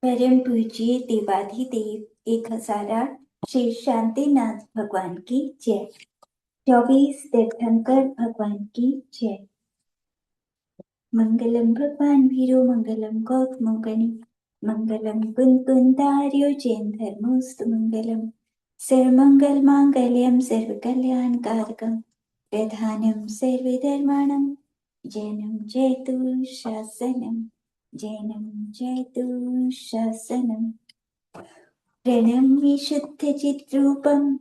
परम पूज्य देवाधिदेव 1008 श्री शांतिनाथ भगवान की जय। 24 तीर्थंकर भगवान की जय। मंगलम भगवान वीरो मंगलम गौतमोगनि मंगलम कुंतुंतार्यो जैन धर्मोस्तु मंगलम सर्वमंगल मांगल्यम सर्वकल्याण कारकम प्रधानम सर्वधर्माणं जैनम जयतु शासनम जैनम जयतु शासनम। प्रणम्य शुद्धचिद्रूपं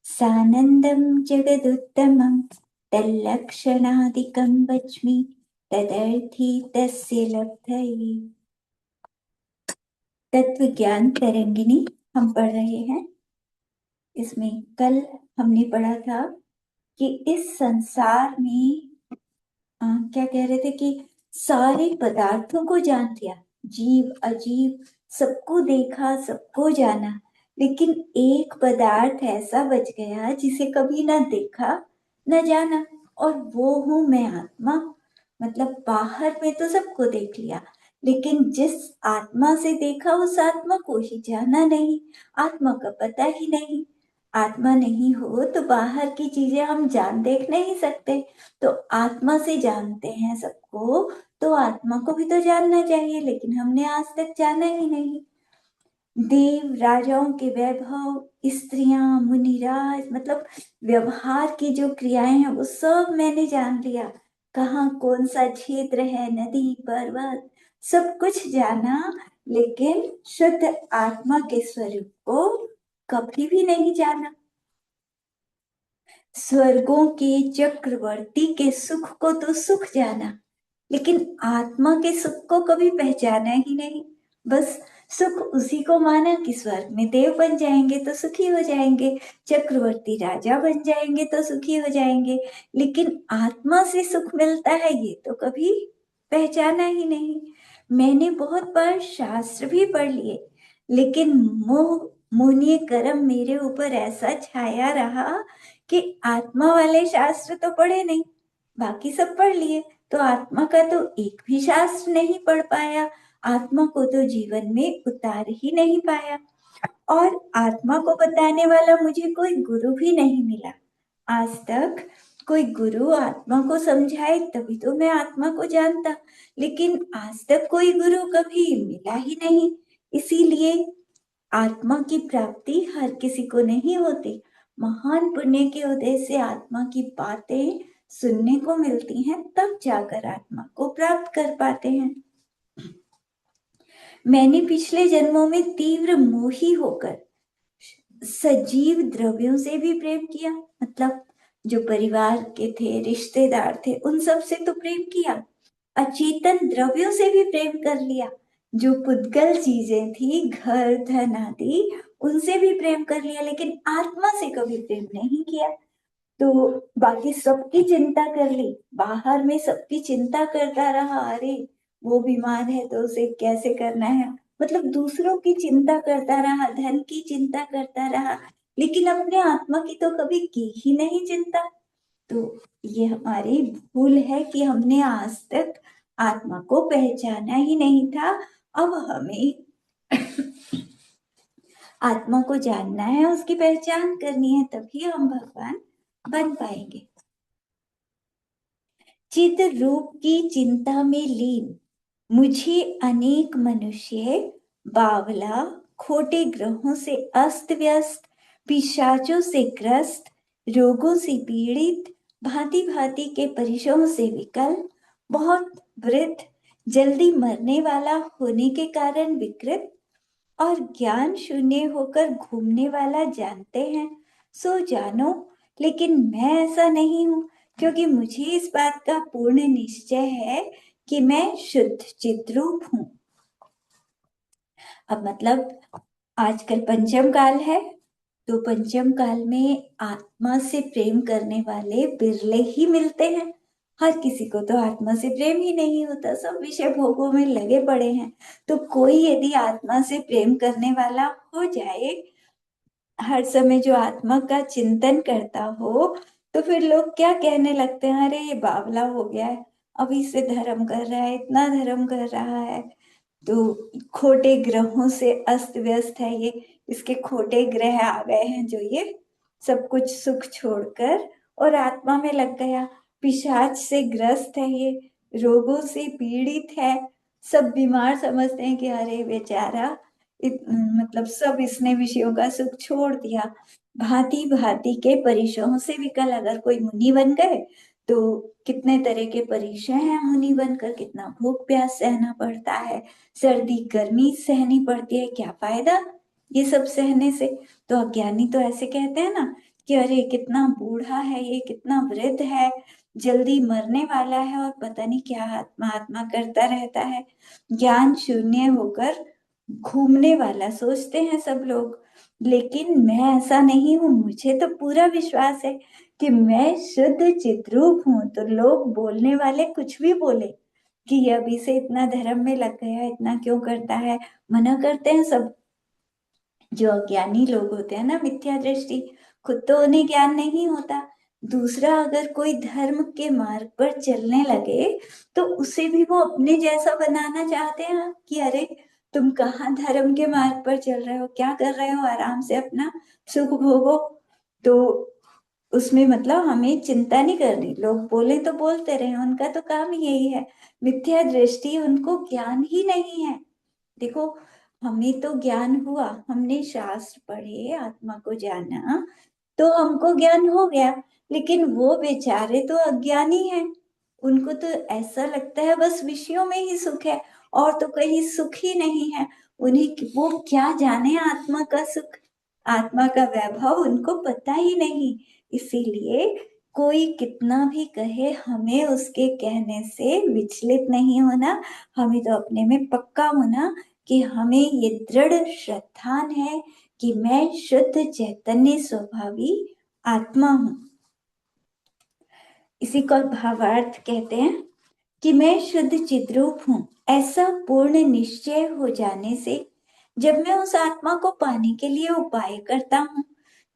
सानन्दं जगदुत्तमं तल्लक्षणादिकं वच्मि तदर्थी तस्य लब्धये। तत्व ज्ञान तरंगिणी हम पढ़ रहे हैं। इसमें कल हमने पढ़ा था कि इस संसार में क्या कह रहे थे कि सारे पदार्थों को जान लिया, जीव अजीव सबको देखा, सबको जाना, लेकिन एक पदार्थ ऐसा बच गया जिसे कभी ना देखा ना जाना, और वो हूं मैं आत्मा। मतलब बाहर में तो सबको देख लिया, लेकिन जिस आत्मा से देखा उस आत्मा को ही जाना नहीं, आत्मा का पता ही नहीं। आत्मा नहीं हो तो बाहर की चीजें हम जान देख नहीं सकते। तो आत्मा से जानते हैं सबको, तो आत्मा को भी तो जानना चाहिए, लेकिन हमने आज तक जाना ही नहीं। देव राजाओं के वैभव, स्त्रियां, मुनिराज, मतलब व्यवहार की जो क्रियाएं हैं वो सब मैंने जान लिया। कहाँ कौन सा क्षेत्र है, नदी पर्वत, सब कुछ जाना, लेकिन शुद्ध आत्मा के स्वरूप को कभी भी नहीं जाना। स्वर्गों के चक्रवर्ती के सुख को तो सुख जाना, लेकिन आत्मा के सुख को कभी पहचाना ही नहीं। बस सुख उसी को माना कि स्वर्ग में देव बन जाएंगे तो सुखी हो जाएंगे, चक्रवर्ती राजा बन जाएंगे तो सुखी हो जाएंगे, लेकिन आत्मा से सुख मिलता है ये तो कभी पहचाना ही नहीं। मैंने बहुत बार शास्त्र भी पढ़ लिए, लेकिन मोह मोहनीय कर्म मेरे ऊपर ऐसा छाया रहा कि आत्मा वाले शास्त्र तो पढ़े नहीं, बाकी सब पढ़ लिए, तो आत्मा का तो एक भी शास्त्र नहीं पढ़ पाया, आत्मा को तो जीवन में उतार ही नहीं पाया। और आत्मा को बताने वाला मुझे कोई गुरु भी नहीं मिला आज तक। कोई गुरु आत्मा को समझाए तभी तो मैं आत्मा को जानता, लेकिन आज तक कोई गुरु कभी मिला ही नहीं। इसीलिए आत्मा की प्राप्ति हर किसी को नहीं होती। महान पुण्य के उदय से आत्मा की बातें सुनने को मिलती हैं, तब जाकर आत्मा को प्राप्त कर पाते हैं। मैंने पिछले जन्मों में तीव्र मोही होकर सजीव द्रव्यों से भी प्रेम किया, मतलब जो परिवार के थे, रिश्तेदार थे, उन सब से तो प्रेम किया। अचेतन द्रव्यों से भी प्रेम कर लिया, जो पुद्गल चीजें थी, घर धन आदि, उनसे भी प्रेम कर लिया, लेकिन आत्मा से कभी प्रेम नहीं किया। तो बाकी सबकी चिंता कर ली, बाहर में सबकी चिंता करता रहा, अरे वो बीमार है तो उसे कैसे करना है, मतलब दूसरों की चिंता करता रहा, धन की चिंता करता रहा, लेकिन अपने आत्मा की तो कभी की ही नहीं चिंता। तो ये हमारी भूल है कि हमने आज तक आत्मा को पहचाना ही नहीं था। अब हमें आत्मा को जानना है, उसकी पहचान करनी है, तभी हम भगवान बन पाएंगे। चित रूप की चिंता में लीन मुझे अनेक मनुष्य बावला, खोटे ग्रहों से अस्त व्यस्त, पिशाचों से ग्रस्त, रोगों से पीड़ित, भांति भांति के परिशों से विकल, बहुत वृद्ध, जल्दी मरने वाला होने के कारण विकृत और ज्ञान शून्य होकर घूमने वाला जानते हैं, सो जानो। लेकिन मैं ऐसा नहीं हूं, क्योंकि मुझे इस बात का पूर्ण निश्चय है कि मैं शुद्ध चिद्रूप हूं। अब मतलब आजकल पंचम काल है, तो पंचम काल में आत्मा से प्रेम करने वाले बिरले ही मिलते हैं। हर किसी को तो आत्मा से प्रेम ही नहीं होता, सब विषय भोगों में लगे पड़े हैं। तो कोई यदि आत्मा से प्रेम करने वाला हो जाए, हर समय जो आत्मा का चिंतन करता हो, तो फिर लोग क्या कहने लगते हैं, अरे ये बावला हो गया है, अभी से धर्म कर रहा है, इतना धर्म कर रहा है, तो खोटे ग्रहों से अस्त व्यस्त है ये, इसके खोटे ग्रह आ गए हैं जो ये सब कुछ सुख छोड़कर और आत्मा में लग गया। पिशाच से ग्रस्त है ये, रोगों से पीड़ित है। सब बीमार समझते हैं कि अरे बेचारा, मतलब सब इसने विषयों का सुख छोड़ दिया। भांति भांति के परिचयों से भी कल अगर कोई मुनि बन गए तो कितने तरह के परिचय हैं मुनि बनकर, कितना भूख प्यास सहना पड़ता है, सर्दी गर्मी सहनी पड़ती है, क्या फायदा ये सब सहने से। तो अज्ञानी तो ऐसे कहते हैं ना कि अरे कितना बूढ़ा है ये, कितना वृद्ध है, जल्दी मरने वाला है और पता नहीं क्या आत्मा आत्मा करता रहता है, ज्ञान शून्य होकर घूमने वाला सोचते हैं सब लोग। लेकिन मैं ऐसा नहीं हूं, मुझे तो पूरा विश्वास है कि मैं शुद्ध चिद्रूप हूं। तो लोग बोलने वाले कुछ भी बोले कि ये अभी से इतना धर्म में लग गया, इतना क्यों करता है, मना करते हैं सब। जो अज्ञानी लोग होते हैं ना, मिथ्या दृष्टि, खुद तो उन्हें ज्ञान नहीं होता, दूसरा अगर कोई धर्म के मार्ग पर चलने लगे तो उसे भी वो अपने जैसा बनाना चाहते हैं कि अरे तुम कहाँ धर्म के मार्ग पर चल रहे हो, क्या कर रहे हो, आराम से अपना सुख भोगो। तो उसमें मतलब हमें चिंता नहीं करनी, लोग बोले तो बोलते रहे, उनका तो काम ही यही है। मिथ्या दृष्टि, उनको ज्ञान ही नहीं है। देखो, हमें तो ज्ञान हुआ, हमने शास्त्र पढ़े, आत्मा को जाना, तो हमको ज्ञान हो गया। लेकिन वो बेचारे तो अज्ञानी हैं, उनको तो ऐसा लगता है बस विषयों में ही सुख है और तो कहीं सुख ही नहीं है। उन्हें वो क्या जाने आत्मा का सुख, आत्मा का वैभव उनको पता ही नहीं। इसीलिए कोई कितना भी कहे, हमें उसके कहने से विचलित नहीं होना, हमें तो अपने में पक्का होना कि हमें ये दृढ़ श्रद्धान है कि मैं शुद्ध चैतन्य स्वभावी आत्मा हूं। इसी को भावार्थ कहते हैं कि मैं शुद्ध चिद्रूप हूं। ऐसा पूर्ण निश्चय हो जाने से जब मैं उस आत्मा को पाने के लिए उपाय करता हूँ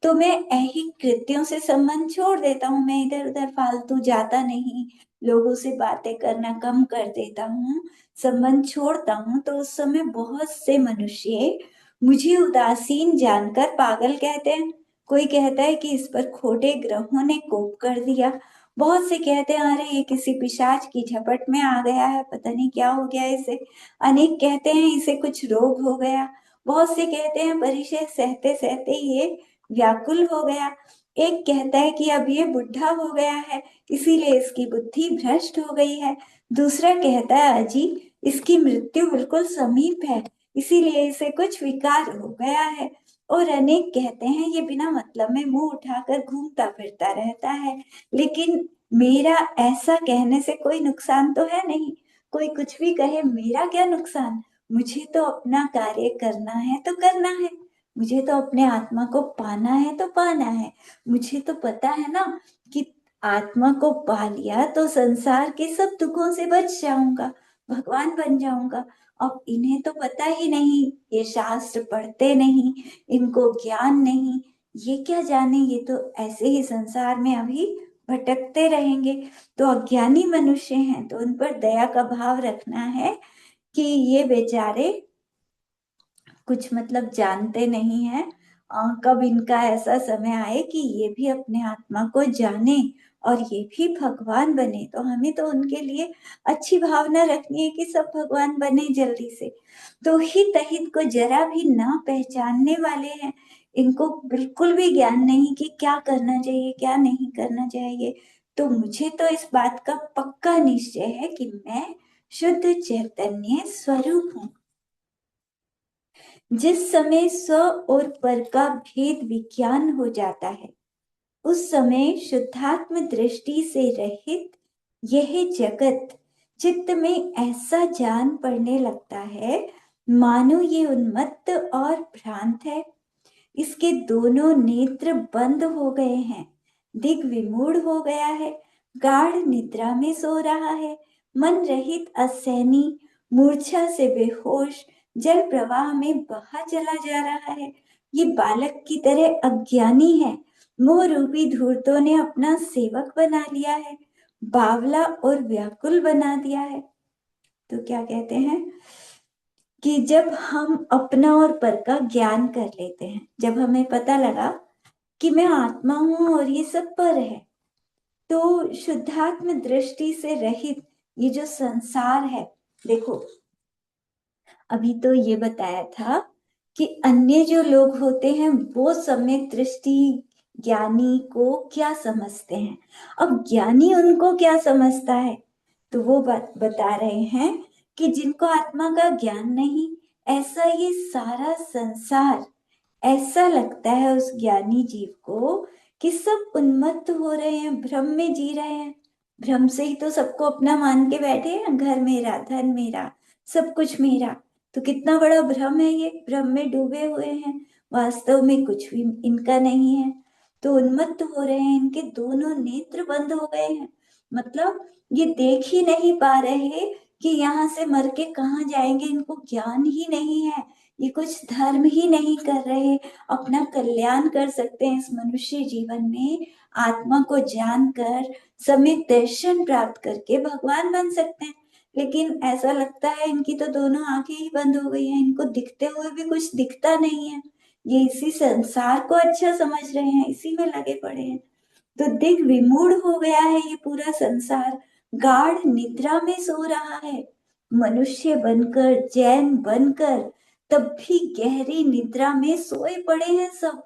तो मैं ऐहिक कृत्यों से संबंध छोड़ देता हूँ, मैं इधर उधर फालतू जाता नहीं, लोगों से बातें करना कम कर देता हूँ, संबंध छोड़ता हूँ। तो उस समय बहुत से मनुष्य मुझे उदासीन जानकर पागल कहते हैं। कोई कहता है कि इस पर खोटे ग्रहों ने कोप कर दिया, बहुत से कहते हैं अरे ये किसी पिशाच की झपट में आ गया है, पता नहीं क्या हो गया इसे। अनेक कहते हैं इसे कुछ रोग हो गया, बहुत से कहते हैं परिचय सहते सहते ये व्याकुल हो गया। एक कहता है कि अब ये बुढ़ा हो गया है, इसीलिए इसकी बुद्धि भ्रष्ट हो गई है। दूसरा कहता है अजी इसकी मृत्यु बिल्कुल समीप है, इसीलिए इसे कुछ विकार हो गया है। और अनेक कहते हैं ये बिना मतलब में मुंह उठाकर घूमता फिरता रहता है। लेकिन मेरा ऐसा कहने से कोई नुकसान तो है नहीं, कोई कुछ भी कहे मेरा क्या नुकसान, मुझे तो अपना कार्य करना है तो करना है, मुझे तो अपने आत्मा को पाना है तो पाना है। मुझे तो पता है ना कि आत्मा को पा लिया तो संसार के सब दुखों से बच जाऊंगा, भगवान बन जाऊंगा। अब इन्हें तो पता ही नहीं, ये शास्त्र पढ़ते नहीं, इनको ज्ञान नहीं, ये क्या जाने, ये तो ऐसे ही संसार में अभी भटकते रहेंगे। तो अज्ञानी मनुष्य हैं तो उन पर दया का भाव रखना है कि ये बेचारे कुछ मतलब जानते नहीं है, कब इनका ऐसा समय आए कि ये भी अपने आत्मा को जाने और ये भी भगवान बने। तो हमें तो उनके लिए अच्छी भावना रखनी है कि सब भगवान बने जल्दी से। तो हित अहित को जरा भी ना पहचानने वाले हैं, इनको बिल्कुल भी ज्ञान नहीं कि क्या करना चाहिए क्या नहीं करना चाहिए। तो मुझे तो इस बात का पक्का निश्चय है कि मैं शुद्ध चैतन्य स्वरूप हूँ। जिस समय स्व और पर का भेद विज्ञान हो जाता है उस समय शुद्धात्म दृष्टि से रहित यह जगत चित्त में ऐसा जान पड़ने लगता है मानो ये उन्मत्त और भ्रांत है। इसके दोनों नेत्र बंद हो गए हैं, दिग विमूढ़ हो गया है, गाढ़ निद्रा में सो रहा है, मन रहित असैनी, मूर्छा से बेहोश जल प्रवाह में बहा चला जा रहा है। ये बालक की तरह अज्ञानी है, मोह रूपी धूर्तों ने अपना सेवक बना लिया है, बावला और व्याकुल बना दिया है। तो क्या कहते हैं, कि जब हम अपना और पर का ज्ञान कर लेते हैं, जब हमें पता लगा कि मैं आत्मा हूं और ये सब पर है, तो शुद्धात्म दृष्टि से रहित ये जो संसार है, देखो अभी तो ये बताया था कि अन्य जो लोग होते हैं वो सम्यक दृष्टि ज्ञानी को क्या समझते हैं। अब ज्ञानी उनको क्या समझता है, तो वो बात बता रहे हैं कि जिनको आत्मा का ज्ञान नहीं, ऐसा ये सारा संसार ऐसा लगता है उस ज्ञानी जीव को कि सब उन्मत्त हो रहे हैं, भ्रम में जी रहे हैं। भ्रम से ही तो सबको अपना मान के बैठे हैं, घर मेरा, धन मेरा, सब कुछ मेरा। तो कितना बड़ा भ्रम है ये, भ्रम में डूबे हुए हैं, वास्तव में कुछ भी इनका नहीं है। तो उन्मत्त हो रहे हैं, इनके दोनों नेत्र बंद हो गए हैं, मतलब ये देख ही नहीं पा रहे कि यहाँ से मर के कहाँ जाएंगे, इनको ज्ञान ही नहीं है। ये कुछ धर्म ही नहीं कर रहे, अपना कल्याण कर सकते हैं इस मनुष्य जीवन में, आत्मा को जानकर सम्यक दर्शन प्राप्त करके भगवान बन सकते हैं। लेकिन ऐसा लगता है इनकी तो दोनों आंखें ही बंद हो गई हैं, इनको दिखते हुए भी कुछ दिखता नहीं है। ये इसी संसार को अच्छा समझ रहे हैं, इसी में लगे पड़े हैं। तो दिग विमूढ़ हो गया है ये पूरा संसार, गाढ़ निद्रा में सो रहा है। मनुष्य बनकर, जैन बनकर, तब भी गहरी निद्रा में सोए पड़े हैं सब।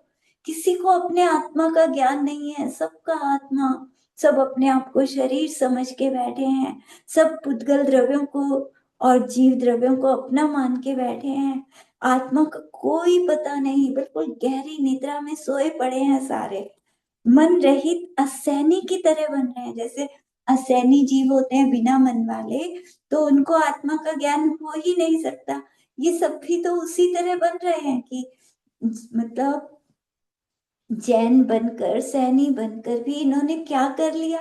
किसी को अपने आत्मा का ज्ञान नहीं है, सबका आत्मा, सब अपने आप को शरीर समझ के बैठे हैं, सब पुद्गल द्रव्यों को और जीव द्रव्यों को अपना मान के बैठे हैं। आत्मा का कोई पता नहीं, बिल्कुल गहरी निद्रा में सोए पड़े हैं सारे। मन रहित असैनी की तरह बन रहे हैं, जैसे असैनी जीव होते हैं बिना मन वाले, तो उनको आत्मा का ज्ञान हो ही नहीं सकता। ये सब भी तो उसी तरह बन रहे हैं कि मतलब जैन बनकर, सैनी बनकर भी इन्होंने क्या कर लिया।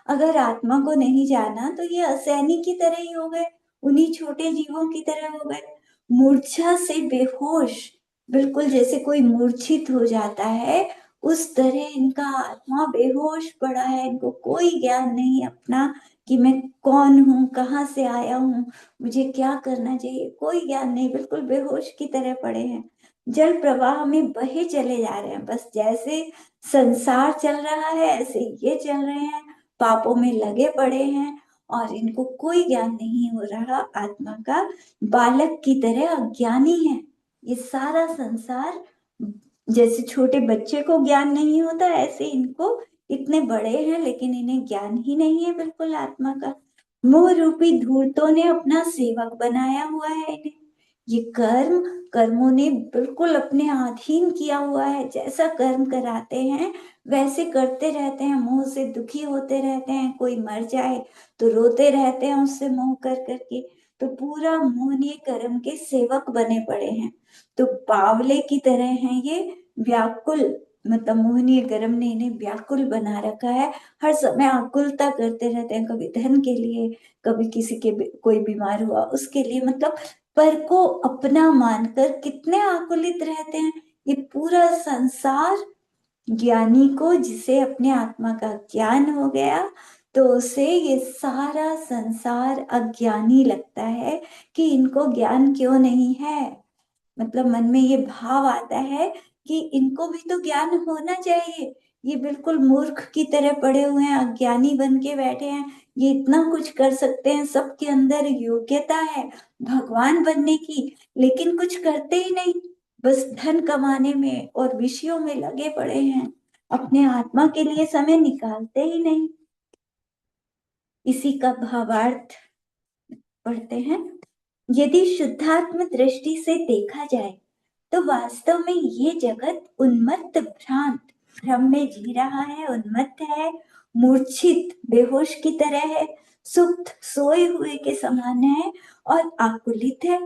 अगर आत्मा को नहीं जाना तो ये असैनी की तरह ही हो गए, उन्हीं छोटे जीवों की तरह हो गए, मूर्छा से बेहोश, बिल्कुल जैसे कोई मूर्छित हो जाता है उस तरह इनका आत्मा बेहोश पड़ा है। इनको कोई ज्ञान नहीं अपना कि मैं कौन हूँ, कहाँ से आया हूँ, मुझे क्या करना चाहिए, कोई ज्ञान नहीं, बिल्कुल बेहोश की तरह पड़े हैं। जल प्रवाह में बहे चले जा रहे हैं, बस जैसे संसार चल रहा है ऐसे ये चल रहे हैं, पापों में लगे पड़े हैं और इनको कोई ज्ञान नहीं हो रहा आत्मा का, बालक की तरह अज्ञानी है। ये सारा संसार, जैसे छोटे बच्चे को ज्ञान नहीं होता ऐसे इनको, इतने बड़े हैं लेकिन इन्हें ज्ञान ही नहीं है बिल्कुल आत्मा का। मोह रूपी धूर्तों ने अपना सेवक बनाया हुआ है इन्हें। ये कर्मों ने बिल्कुल अपने अधीन किया हुआ है, जैसा कर्म कराते हैं वैसे करते रहते हैं, मोह से दुखी होते रहते हैं, कोई मर जाए तो रोते रहते हैं उससे मोह कर करके। तो पूरा मोहनीय कर्म के सेवक बने पड़े हैं। तो बावले की तरह हैं ये, व्याकुल, मतलब मोहनीय कर्म ने इन्हें व्याकुल बना रखा है, हर समय आकुलता करते रहते हैं, कभी धन के लिए, कभी किसी के कोई बीमार हुआ उसके लिए, मतलब पर को अपना मानकर कितने आकुलित रहते हैं। ये पूरा संसार ज्ञानी को, जिसे अपने आत्मा का ज्ञान हो गया, तो उसे ये सारा संसार अज्ञानी लगता है कि इनको ज्ञान क्यों नहीं है। मतलब मन में ये भाव आता है कि इनको भी तो ज्ञान होना चाहिए, ये बिल्कुल मूर्ख की तरह पड़े हुए हैं, अज्ञानी बन के बैठे हैं, ये इतना कुछ कर सकते हैं, सबके अंदर योग्यता है भगवान बनने की, लेकिन कुछ करते ही नहीं, बस धन कमाने में और विषयों में लगे पड़े हैं, अपने आत्मा के लिए समय निकालते ही नहीं। इसी का भावार्थ पढ़ते हैं। यदि शुद्धात्म दृष्टि से देखा जाए तो वास्तव में ये जगत उन्मत्त, भ्रांत, भ्रम में जी रहा है, उन्मत्त है, मूर्छित, बेहोश की तरह है, सुप्त, सोए हुए के समान है और आकुलित है।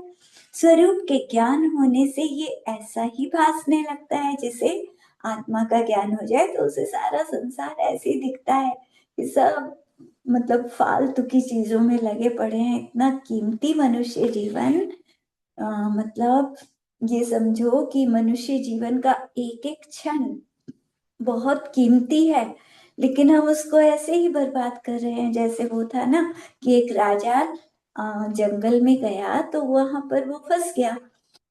स्वरूप के ज्ञान होने से ये ऐसा ही भासने लगता है, जैसे आत्मा का ज्ञान हो जाए तो उसे सारा संसार ऐसे ही दिखता है कि सब मतलब फालतू की चीजों में लगे पड़े हैं। इतना कीमती मनुष्य जीवन, मतलब ये समझो कि मनुष्य जीवन का एक एक क्षण बहुत कीमती है, लेकिन हम उसको ऐसे ही बर्बाद कर रहे हैं। जैसे वो था ना कि एक राजा जंगल में गया तो वहां पर वो फंस गया।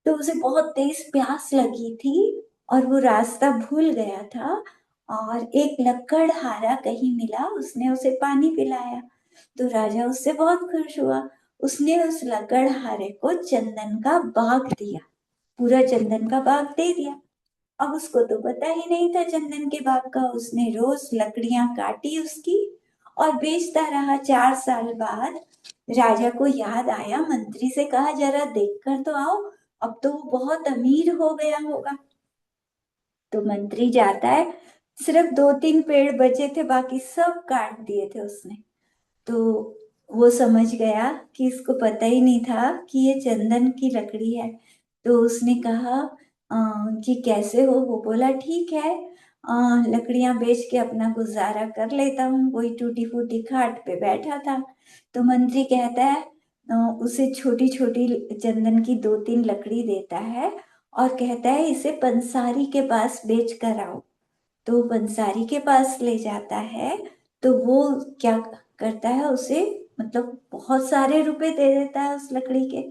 तो उसे बहुत तेज प्यास लगी थी और वो रास्ता भूल गया था। और एक लकड़हारा कहीं मिला, उसने उसे पानी पिलाया। तो राजा उससे बहुत खुश हुआ। उसने उस लकड़हारे को चंदन का बाग दिया, पूरा चंदन का बाग दे दिया। अब उसको तो पता ही नहीं था चंदन के बाग का। उसने रोज लकड़ियां काटी उसकी और बेचता रहा। 4 साल बाद राजा को याद आया, मंत्री से कहा जरा देख कर तो आओ, अब तो वो बहुत अमीर हो गया होगा। तो मंत्री जाता है, सिर्फ 2-3 पेड़ बचे थे, बाकी सब काट दिए थे उसने। तो वो समझ गया कि इसको पता ही नहीं था कि ये चंदन की लकड़ी है। तो उसने कहा "अ, कि कैसे हो"। वो बोला ठीक है, लकड़ियां बेच के अपना गुजारा कर लेता हूँ, वही टूटी फूटी खाट पे बैठा था। तो मंत्री कहता है, उसे छोटी छोटी चंदन की 2-3 लकड़ी देता है और कहता है इसे पंसारी के पास बेच कर आओ। तो पंसारी के पास ले जाता है। तो वो क्या करता है, उसे मतलब बहुत सारे रुपए दे देता है उस लकड़ी के।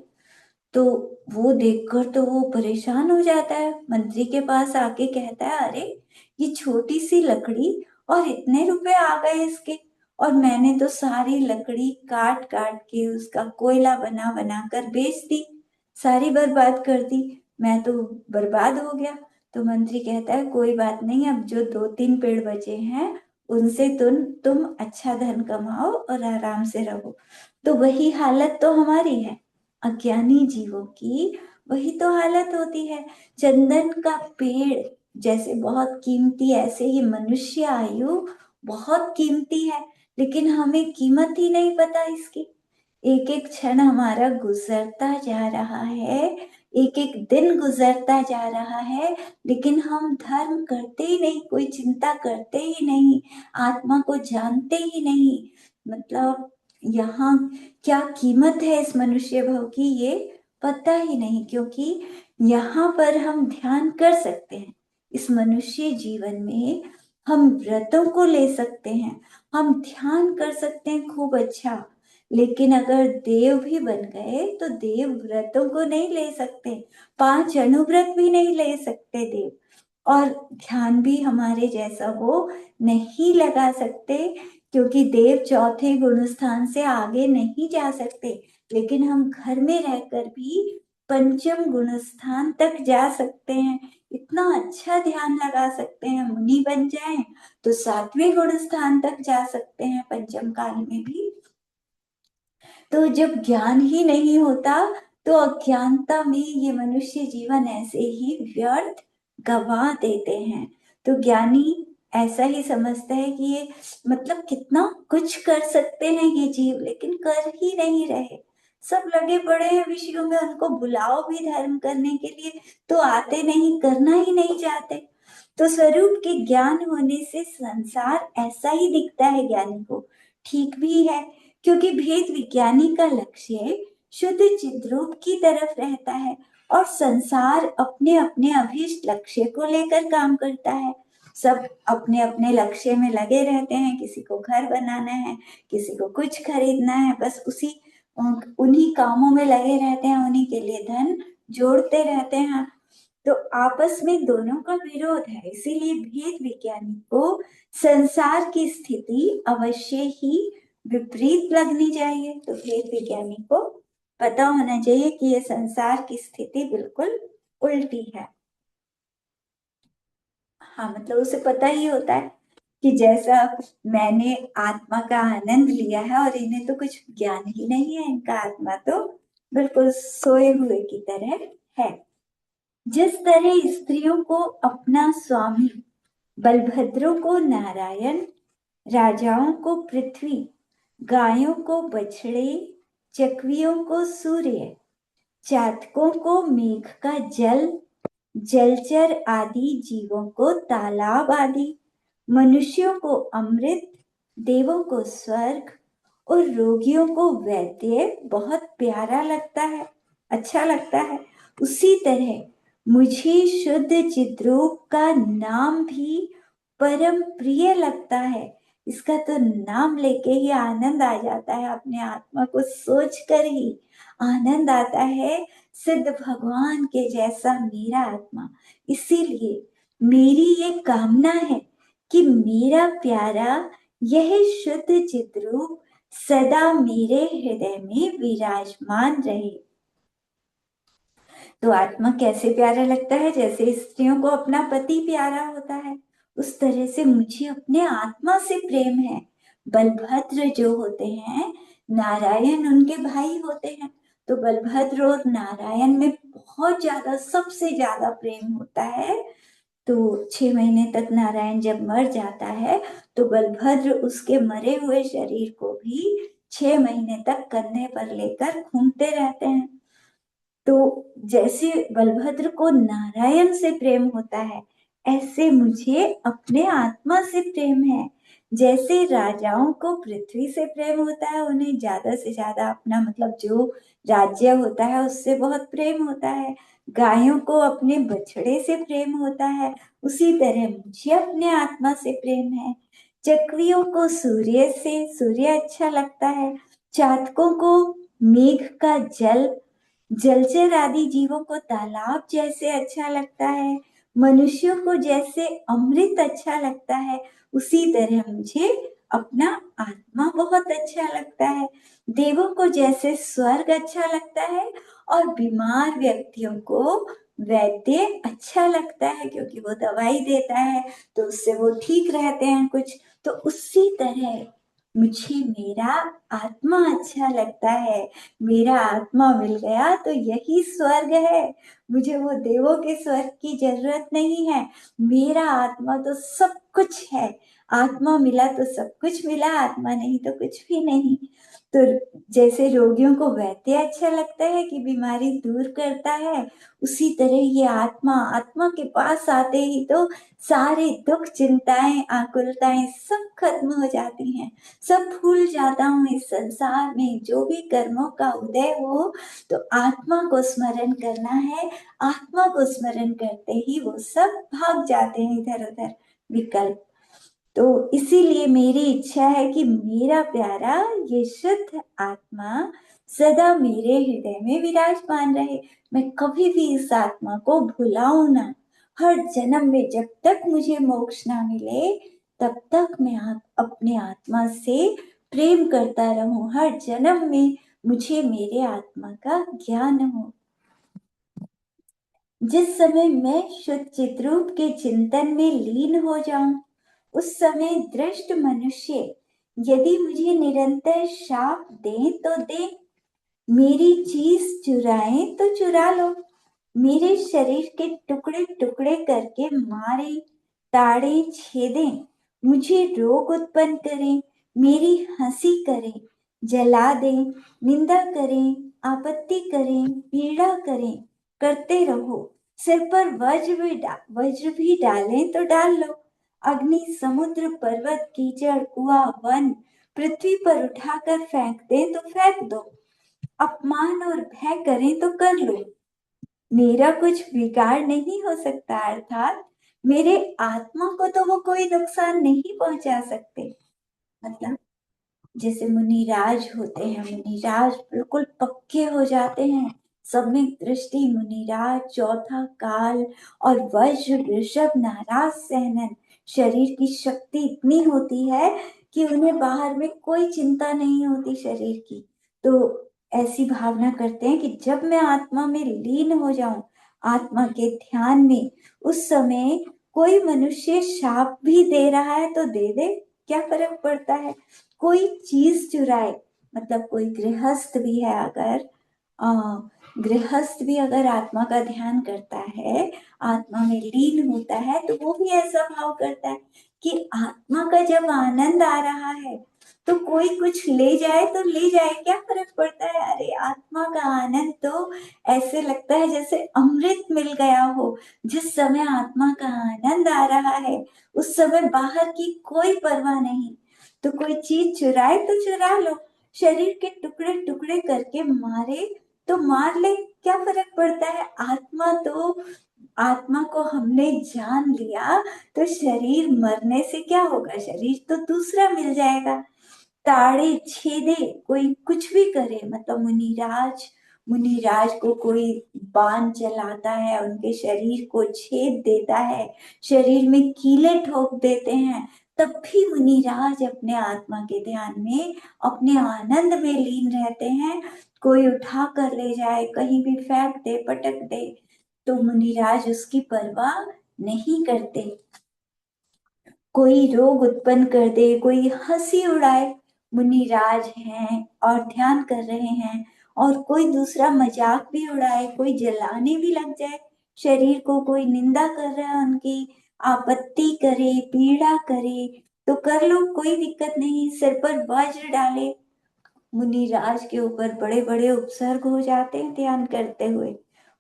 तो वो देखकर तो वो परेशान हो जाता है, मंत्री के पास आके कहता है अरे ये छोटी सी लकड़ी और इतने रुपए आ गए इसके, और मैंने तो सारी लकड़ी काट काट के उसका कोयला बना बना कर बेच दी, सारी बर्बाद कर दी, मैं तो बर्बाद हो गया। तो मंत्री कहता है कोई बात नहीं, अब जो 2-3 पेड़ बचे हैं उनसे तुम अच्छा धन कमाओ और आराम से रहो। तो वही हालत तो हमारी है, अज्ञानी जीवों की वही तो हालत होती है। चंदन का पेड़ जैसे बहुत कीमती, ऐसे ही मनुष्य आयु बहुत कीमती है, लेकिन हमें कीमत ही नहीं पता इसकी। एक एक क्षण हमारा गुजरता जा रहा है, एक एक दिन गुजरता जा रहा है, लेकिन हम धर्म करते ही नहीं, कोई चिंता करते ही नहीं, आत्मा को जानते ही नहीं। मतलब यहाँ क्या कीमत है इस मनुष्य भव की, ये पता ही नहीं। क्योंकि यहाँ पर हम ध्यान कर सकते हैं, इस मनुष्य जीवन में हम व्रतों को ले सकते हैं, हम ध्यान कर सकते हैं खूब अच्छा। लेकिन अगर देव भी बन गए तो देव व्रतों को नहीं ले सकते, 5 अनुव्रत भी नहीं ले सकते देव। और ध्यान भी हमारे जैसा वो नहीं लगा सकते, क्योंकि देव चौथे गुण स्थान से आगे नहीं जा सकते। लेकिन हम घर में रहकर भी पंचम गुण स्थान तक जा सकते हैं, इतना अच्छा ध्यान लगा सकते हैं। मुनि बन जाएं तो 7वें गुण स्थान तक जा सकते हैं पंचम काल में भी। तो जब ज्ञान ही नहीं होता तो अज्ञानता में ये मनुष्य जीवन ऐसे ही व्यर्थ गवा देते हैं। तो ज्ञानी ऐसा ही समझता है कि ये मतलब कितना कुछ कर सकते हैं ये जीव, लेकिन कर ही नहीं रहे। सब लगे पड़े हैं विषयों में, उनको बुलाओ भी धर्म करने के लिए तो आते नहीं, करना ही नहीं चाहते। तो स्वरूप के ज्ञान होने से संसार ऐसा ही दिखता है ज्ञानी को, ठीक भी है, क्योंकि भेद विज्ञानी का लक्ष्य शुद्ध चिद्रूप की तरफ रहता है और संसार अपने अपने अभीष्ट लक्ष्य को लेकर काम करता है। सब अपने अपने लक्ष्य में लगे रहते हैं, किसी को घर बनाना है, किसी को कुछ खरीदना है, बस उन्हीं कामों में लगे रहते हैं, उन्हीं के लिए धन जोड़ते रहते हैं। तो आपस में दोनों का विरोध है, इसीलिए भेद विज्ञानी को संसार की स्थिति अवश्य ही विपरीत लगनी चाहिए। तो भेद विज्ञानी को पता होना चाहिए कि ये संसार की स्थिति बिल्कुल उल्टी है। हाँ, मतलब उसे पता ही होता है कि जैसा मैंने आत्मा का आनंद लिया है और इन्हें तो कुछ ज्ञान ही नहीं है, इनका आत्मा तो बिल्कुल सोए हुए की तरह है। जिस तरह स्त्रियों को अपना स्वामी, बलभद्रों को नारायण, राजाओं को पृथ्वी, गायों को बछड़े, चकवियों को सूर्य, चातकों को मेघ का जल, जलचर आदि जीवों को तालाब आदि, मनुष्यों को अमृत, देवों को स्वर्ग और रोगियों को वैद्य बहुत प्यारा लगता है, अच्छा लगता है, उसी तरह मुझे शुद्ध चिद्रूप का नाम भी परम प्रिय लगता है। इसका तो नाम लेके ही आनंद आ जाता है, अपने आत्मा को सोच कर ही आनंद आता है। सिद्ध भगवान के जैसा मेरा आत्मा। इसीलिए मेरी ये कामना है कि मेरा प्यारा यह शुद्ध चिद्रूप सदा मेरे हृदय में विराजमान रहे। तो आत्मा कैसे प्यारा लगता है? जैसे स्त्रियों को अपना पति प्यारा होता है, उस तरह से मुझे अपने आत्मा से प्रेम है। बलभद्र जो होते हैं, नारायण उनके भाई होते हैं, तो बलभद्र और नारायण में बहुत ज्यादा, सबसे ज्यादा प्रेम होता है। तो 6 महीने तक नारायण जब मर जाता है, तो बलभद्र उसके मरे हुए शरीर को भी 6 महीने तक कंधे पर लेकर घूमते रहते हैं। तो जैसे बलभद्र को नारायण से प्रेम होता है, ऐसे मुझे अपने आत्मा से प्रेम है। जैसे राजाओं को पृथ्वी से प्रेम होता है, उन्हें ज्यादा से ज्यादा अपना मतलब जो राज्य होता है उससे बहुत प्रेम होता है। गायों को अपने बछड़े से प्रेम होता है, उसी तरह मुझे अपने आत्मा से प्रेम है। चकवियों को सूर्य से सूर्य अच्छा लगता है, चातकों को मेघ का जल, जलचर आदि जीवों को तालाब जैसे अच्छा लगता है, मनुष्यों को जैसे अमृत अच्छा लगता है, उसी तरह मुझे अपना आत्मा बहुत अच्छा लगता है। देवों को जैसे स्वर्ग अच्छा लगता है, और बीमार व्यक्तियों को वैद्य अच्छा लगता है, क्योंकि वो दवाई देता है तो उससे वो ठीक रहते हैं कुछ। तो उसी तरह मुझे मेरा आत्मा अच्छा लगता है। मेरा आत्मा मिल गया तो यही स्वर्ग है। मुझे वो देवों के स्वर्ग की जरूरत नहीं है। मेरा आत्मा तो सब कुछ है। आत्मा मिला तो सब कुछ मिला, आत्मा नहीं तो कुछ भी नहीं। तो जैसे रोगियों को वैद्य अच्छा लगता है कि बीमारी दूर करता है, उसी तरह ये आत्मा, आत्मा के पास आते ही तो सारे दुख, चिंताएं, आकुलताएं सब खत्म हो जाती हैं। सब भूल जाता हूँ इस संसार में। जो भी कर्मों का उदय हो, तो आत्मा को स्मरण करना है। आत्मा को स्मरण करते ही वो सब भाग जाते हैं इधर उधर विकल्प। तो इसीलिए मेरी इच्छा है कि मेरा प्यारा ये शुद्ध आत्मा सदा मेरे हृदय में विराजमान रहे। मैं कभी भी इस आत्मा को भुलाऊं ना। हर जन्म में जब तक मुझे मोक्ष ना मिले, तब तक मैं अपने आत्मा से प्रेम करता रहूं। हर जन्म में मुझे मेरे आत्मा का ज्ञान हो। जिस समय मैं शुद्ध चिद्रूप के चिंतन में लीन हो जाऊं, उस समय दृष्ट मनुष्य यदि मुझे निरंतर शाप दें तो दें, मेरी चीज चुराएं तो चुरा लो, मेरे शरीर के टुकड़े टुकड़े करके मारे, ताड़े, छेदें, मुझे रोग उत्पन्न करें, मेरी हंसी करें, जला दें, निंदा करें, आपत्ति करें, पीड़ा करें, करते रहो। सिर पर वज्र भी डालें तो डाल लो। अग्नि, समुद्र, पर्वत, कीचड़, कुआं, वन पृथ्वी पर उठाकर फेंक दें तो फेंक दो। अपमान और भय करें तो कर लो, मेरा कुछ बिगाड़ नहीं हो सकता। अर्थात मेरे आत्मा को तो वो कोई नुकसान नहीं पहुंचा सकते। मतलब जैसे मुनिराज होते हैं, मुनिराज बिल्कुल पक्के हो जाते हैं। सम्यक दृष्टि मुनिराज, चौथा काल, और वज्र, ऋषभ, नाराज, सहनन, शरीर की शक्ति इतनी होती है कि उन्हें बाहर में कोई चिंता नहीं होती शरीर की। तो ऐसी भावना करते हैं कि जब मैं आत्मा में लीन हो जाऊं, आत्मा के ध्यान में, उस समय कोई मनुष्य शाप भी दे रहा है तो दे दे, क्या फर्क पड़ता है। कोई चीज चुराए, मतलब कोई गृहस्थ भी है अगर, गृहस्थ भी अगर आत्मा का ध्यान करता है, आत्मा में लीन होता है, तो वो भी ऐसा भाव करता है कि आत्मा का जब आनंद आ रहा है, तो कोई कुछ ले जाए तो ले जाए, क्या फर्क पड़ता है। अरे आत्मा का आनंद तो ऐसे लगता है जैसे अमृत मिल गया हो। जिस समय आत्मा का आनंद आ रहा है, उस समय बाहर की कोई परवाह नहीं। तो कोई चीज चुराए तो चुरा लो, शरीर के टुकड़े टुकड़े करके मारे तो मार ले, क्या फर्क पड़ता है। आत्मा तो आत्मा को हमने जान लिया तो शरीर मरने से क्या होगा, शरीर तो दूसरा मिल जाएगा। ताड़े छेदे कोई कुछ भी करे, मतलब मुनिराज को कोई बाण चलाता है, उनके शरीर को छेद देता है, शरीर में कीले ठोक देते हैं, तब भी मुनिराज अपने आत्मा के ध्यान में, अपने आनंद में लीन रहते हैं। कोई उठा कर ले जाए, कहीं भी फेंक दे, पटक दे, तो मुनिराज उसकी परवाह नहीं करते। कोई रोग उत्पन्न कर दे, कोई हंसी उड़ाए, मुनिराज हैं और ध्यान कर रहे हैं, और कोई दूसरा मजाक भी उड़ाए, कोई जलाने भी लग जाए शरीर को, कोई निंदा कर रहा है उनकी, आपत्ति करे, पीड़ा करे, तो कर लो, कोई दिक्कत नहीं। सिर पर वज्र डाले, मुनिराज के ऊपर बड़े बड़े उपसर्ग हो जाते हैं ध्यान करते हुए।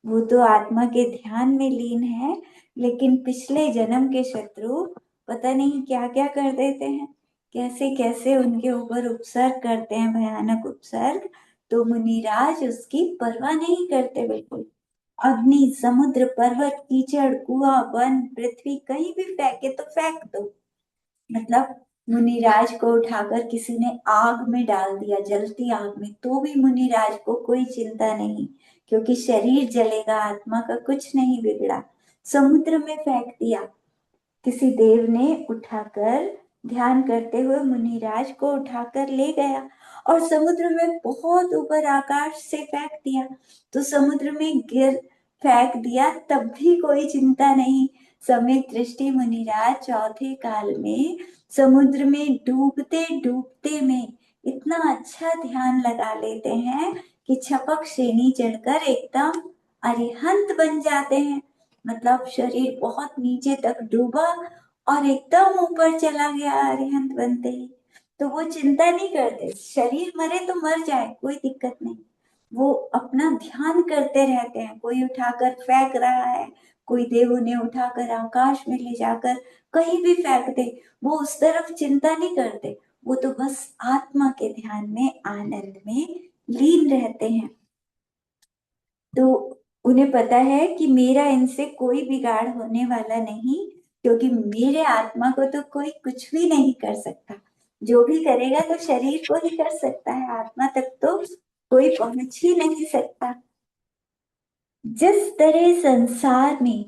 वो तो आत्मा के ध्यान में लीन है, लेकिन पिछले जन्म के शत्रु पता नहीं क्या क्या कर देते हैं, कैसे कैसे उनके ऊपर उपसर्ग करते हैं, भयानक उपसर्ग। तो मुनिराज उसकी परवाह नहीं करते बिल्कुल। अग्नि, समुद्र, पर्वत, कीचड़, कुआं, वन, पृथ्वी, कहीं भी फेंके तो फेंक दो। मतलब मुनिराज को उठाकर किसी ने आग में डाल दिया, जलती आग में, तो भी मुनिराज को कोई चिंता नहीं, क्योंकि शरीर जलेगा, आत्मा का कुछ नहीं बिगड़ा। समुद्र में फेंक दिया, किसी देव ने उठाकर, ध्यान करते हुए मुनिराज को उठाकर ले गया, और समुद्र में बहुत ऊपर आकाश से फेंक दिया, तो समुद्र में गिर, फेंक दिया, तब भी कोई चिंता नहीं। समेत दृष्टि मुनिराज चौथे काल में समुद्र में डूबते डूबते में इतना अच्छा ध्यान लगा लेते हैं कि छपक श्रेणी चढ़कर एकदम अरिहंत बन जाते हैं। मतलब शरीर बहुत नीचे तक डूबा और एकदम ऊपर चला गया अरिहंत बनते ही। तो वो चिंता नहीं करते, शरीर मरे तो मर जाए, कोई दिक्कत नहीं। वो अपना ध्यान करते रहते हैं, कोई उठाकर फेंक रहा है, कोई देव उन्हें उठाकर आकाश में ले जाकर कहीं भी फेंक दे, वो उस तरफ चिंता नहीं करते। वो तो बस आत्मा के ध्यान में, आनंद में लीन रहते हैं। तो उन्हें पता है कि मेरा इनसे कोई बिगाड़ होने वाला नहीं, क्योंकि मेरे आत्मा को तो कोई कुछ भी नहीं कर सकता। जो भी करेगा तो शरीर को ही कर सकता है, आत्मा तक तो कोई पहुंच ही नहीं सकता। जिस तरह संसार में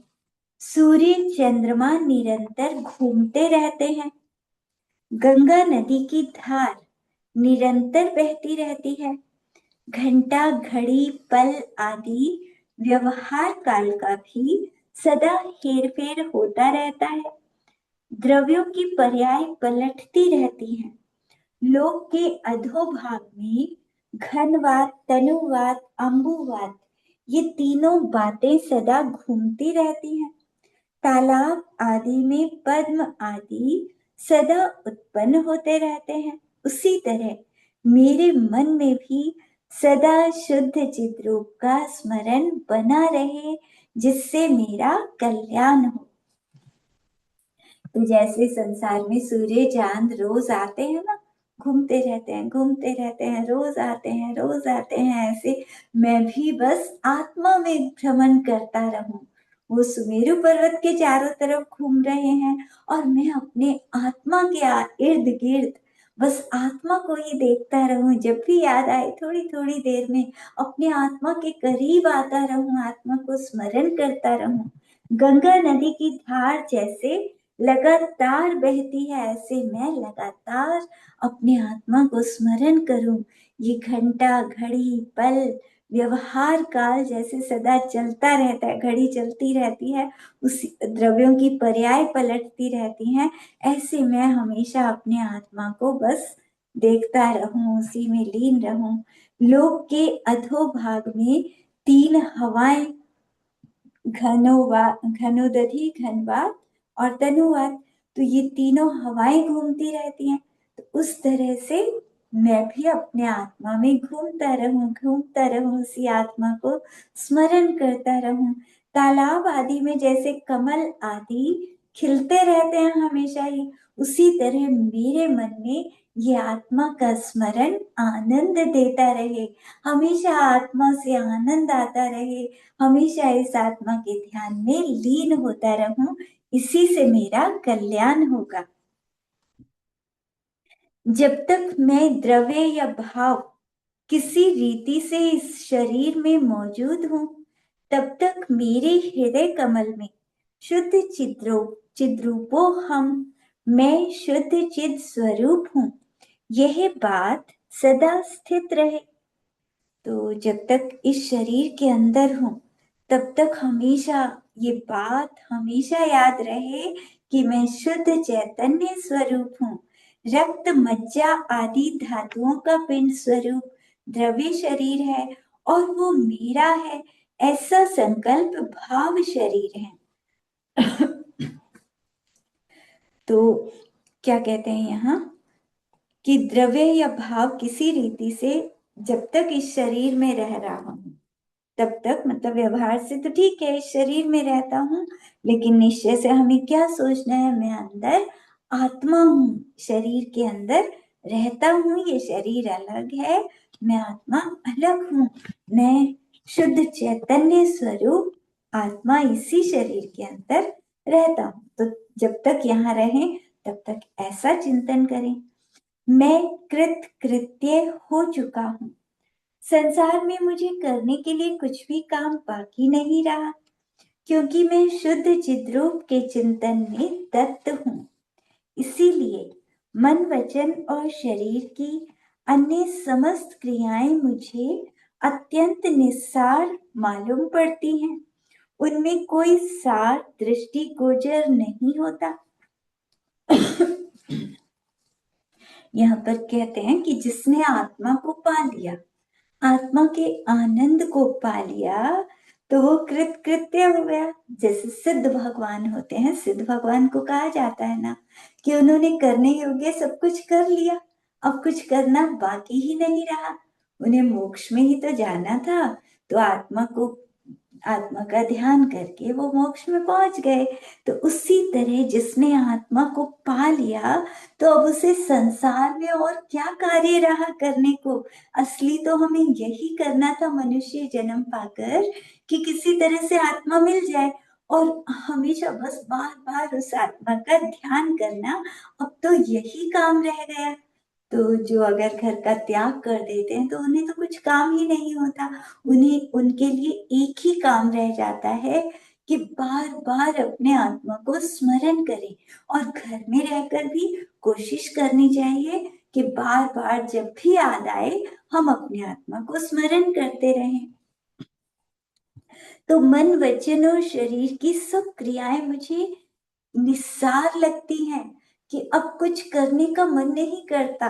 सूर्य चंद्रमा निरंतर घूमते रहते हैं, गंगा नदी की धार निरंतर बहती रहती है, घंटा, घड़ी, पल आदि व्यवहार काल का भी सदा हेरफेर होता रहता है, द्रव्यों की पर्याय पलटती रहती हैं, लोक के अधोभाग में घनवात, तनुवात, अंबुवात, ये तीनों बातें सदा घूमती रहती हैं, तालाब आदि में पद्म आदि सदा उत्पन्न होते रहते हैं। उसी तरह मेरे मन में भी सदा शुद्ध चित रूप का स्मरण बना रहे, जिससे मेरा कल्याण हो। तो जैसे संसार में सूर्य चांद रोज आते हैं ना, घूमते रहते हैं, घूमते रहते हैं, रोज आते हैं, रोज आते हैं, ऐसे मैं भी बस आत्मा में भ्रमण करता रहूं। वो सुमेरु पर्वत के चारों तरफ घूम रहे हैं, और मैं अपने आत्मा के इर्द गिर्द बस आत्मा को ही देखता रहूं, जब भी याद आए थोड़ी थोड़ी देर में अपने आत्मा के करीब आता रहूं, आत्मा को स्मरण करता रहूं। गंगा नदी की धार जैसे लगातार बहती है, ऐसे मैं लगातार अपने आत्मा को स्मरण करूं। ये घंटा, घड़ी, पल, व्यवहार काल जैसे सदा चलता रहता है, घड़ी चलती रहती है, उसी द्रव्यों की पर्याय पलटती रहती हैं, ऐसे मैं हमेशा अपने आत्मा को बस देखता रहूं, उसी में लीन रहूं। लोक के अधोभाग में तीन हवाएं, घनोदधि, घनवात और तनुवात, तो ये तीनों हवाएं घूमती रहती हैं। तो उस तरह से मैं भी अपने आत्मा में घूमता रहूं, उसी आत्मा को स्मरण करता रहूं। तालाब आदि में जैसे कमल आदि खिलते रहते हैं हमेशा ही, उसी तरह मेरे मन में ये आत्मा का स्मरण आनंद देता रहे, हमेशा आत्मा से आनंद आता रहे, हमेशा इस आत्मा के ध्यान में लीन होता रहूं, इसी से मेरा कल्याण होगा। जब तक मैं द्रव्य या भाव किसी रीति से इस शरीर में मौजूद हूं, तब तक मेरे हृदय कमल में शुद्ध चिद्रूपो हम, मैं शुद्ध चिद स्वरूप हूं, यह बात सदा स्थित रहे। तो जब तक इस शरीर के अंदर हूं, तब तक हमेशा ये बात हमेशा याद रहे कि मैं शुद्ध चैतन्य स्वरूप हूं, रक्त मज्जा आदि धातुओं का पिंड स्वरूप द्रव्य शरीर है और वो मेरा है, ऐसा संकल्प भाव शरीर है। तो क्या कहते हैं यहाँ कि द्रव्य या भाव किसी रीति से जब तक इस शरीर में रह रहा हूं, तब तक मतलब व्यवहार से तो ठीक है, इस शरीर में रहता हूँ, लेकिन निश्चय से हमें क्या सोचना है, मैं अंदर आत्मा हूँ, शरीर के अंदर रहता हूँ, ये शरीर अलग है, मैं आत्मा अलग हूँ, मैं शुद्ध चैतन्य स्वरूप आत्मा इसी शरीर के अंदर रहता हूँ। तो जब तक यहाँ रहें तब तक ऐसा चिंतन करें, मैं कृत्य हो चुका हूँ, संसार में मुझे करने के लिए कुछ भी काम बाकी नहीं रहा, क्योंकि मैं शुद्ध चिद्रूप के चिंतन में तत्त हूँ। इसीलिए मन वचन और शरीर की अन्य समस्त क्रियाएं मुझे अत्यंत निस्सार मालूम पड़ती हैं, उनमें कोई सार दृष्टिगोचर नहीं होता। यहाँ पर कहते हैं कि जिसने आत्मा को पा लिया, आत्मा के आनंद को पा लिया, तो वो कृत्य हो गया। जैसे सिद्ध भगवान होते हैं, सिद्ध भगवान को कहा जाता है ना कि उन्होंने करने योग्य सब कुछ कर लिया, अब कुछ करना बाकी ही नहीं रहा, उन्हें मोक्ष में ही तो जाना था, तो आत्मा का ध्यान करके वो मोक्ष में पहुंच गए। तो उसी तरह जिसने आत्मा को पा लिया, तो अब उसे संसार में और क्या कार्य रहा करने को। असली तो हमें यही करना था मनुष्य जन्म पाकर कि किसी तरह से आत्मा मिल जाए और हमेशा बस बार बार उस आत्मा का ध्यान करना, अब तो यही काम रह गया। तो जो अगर घर का त्याग कर देते हैं तो उन्हें तो कुछ काम ही नहीं होता, उन्हें उनके लिए एक ही काम रह जाता है कि बार बार अपने आत्मा को स्मरण करें। और घर में रहकर भी कोशिश करनी चाहिए कि बार बार जब भी याद आए हम अपने आत्मा को स्मरण करते रहें। तो मन वचन और शरीर की सब क्रियाएं मुझे निस्सार लगती हैं कि अब कुछ करने का मन नहीं करता।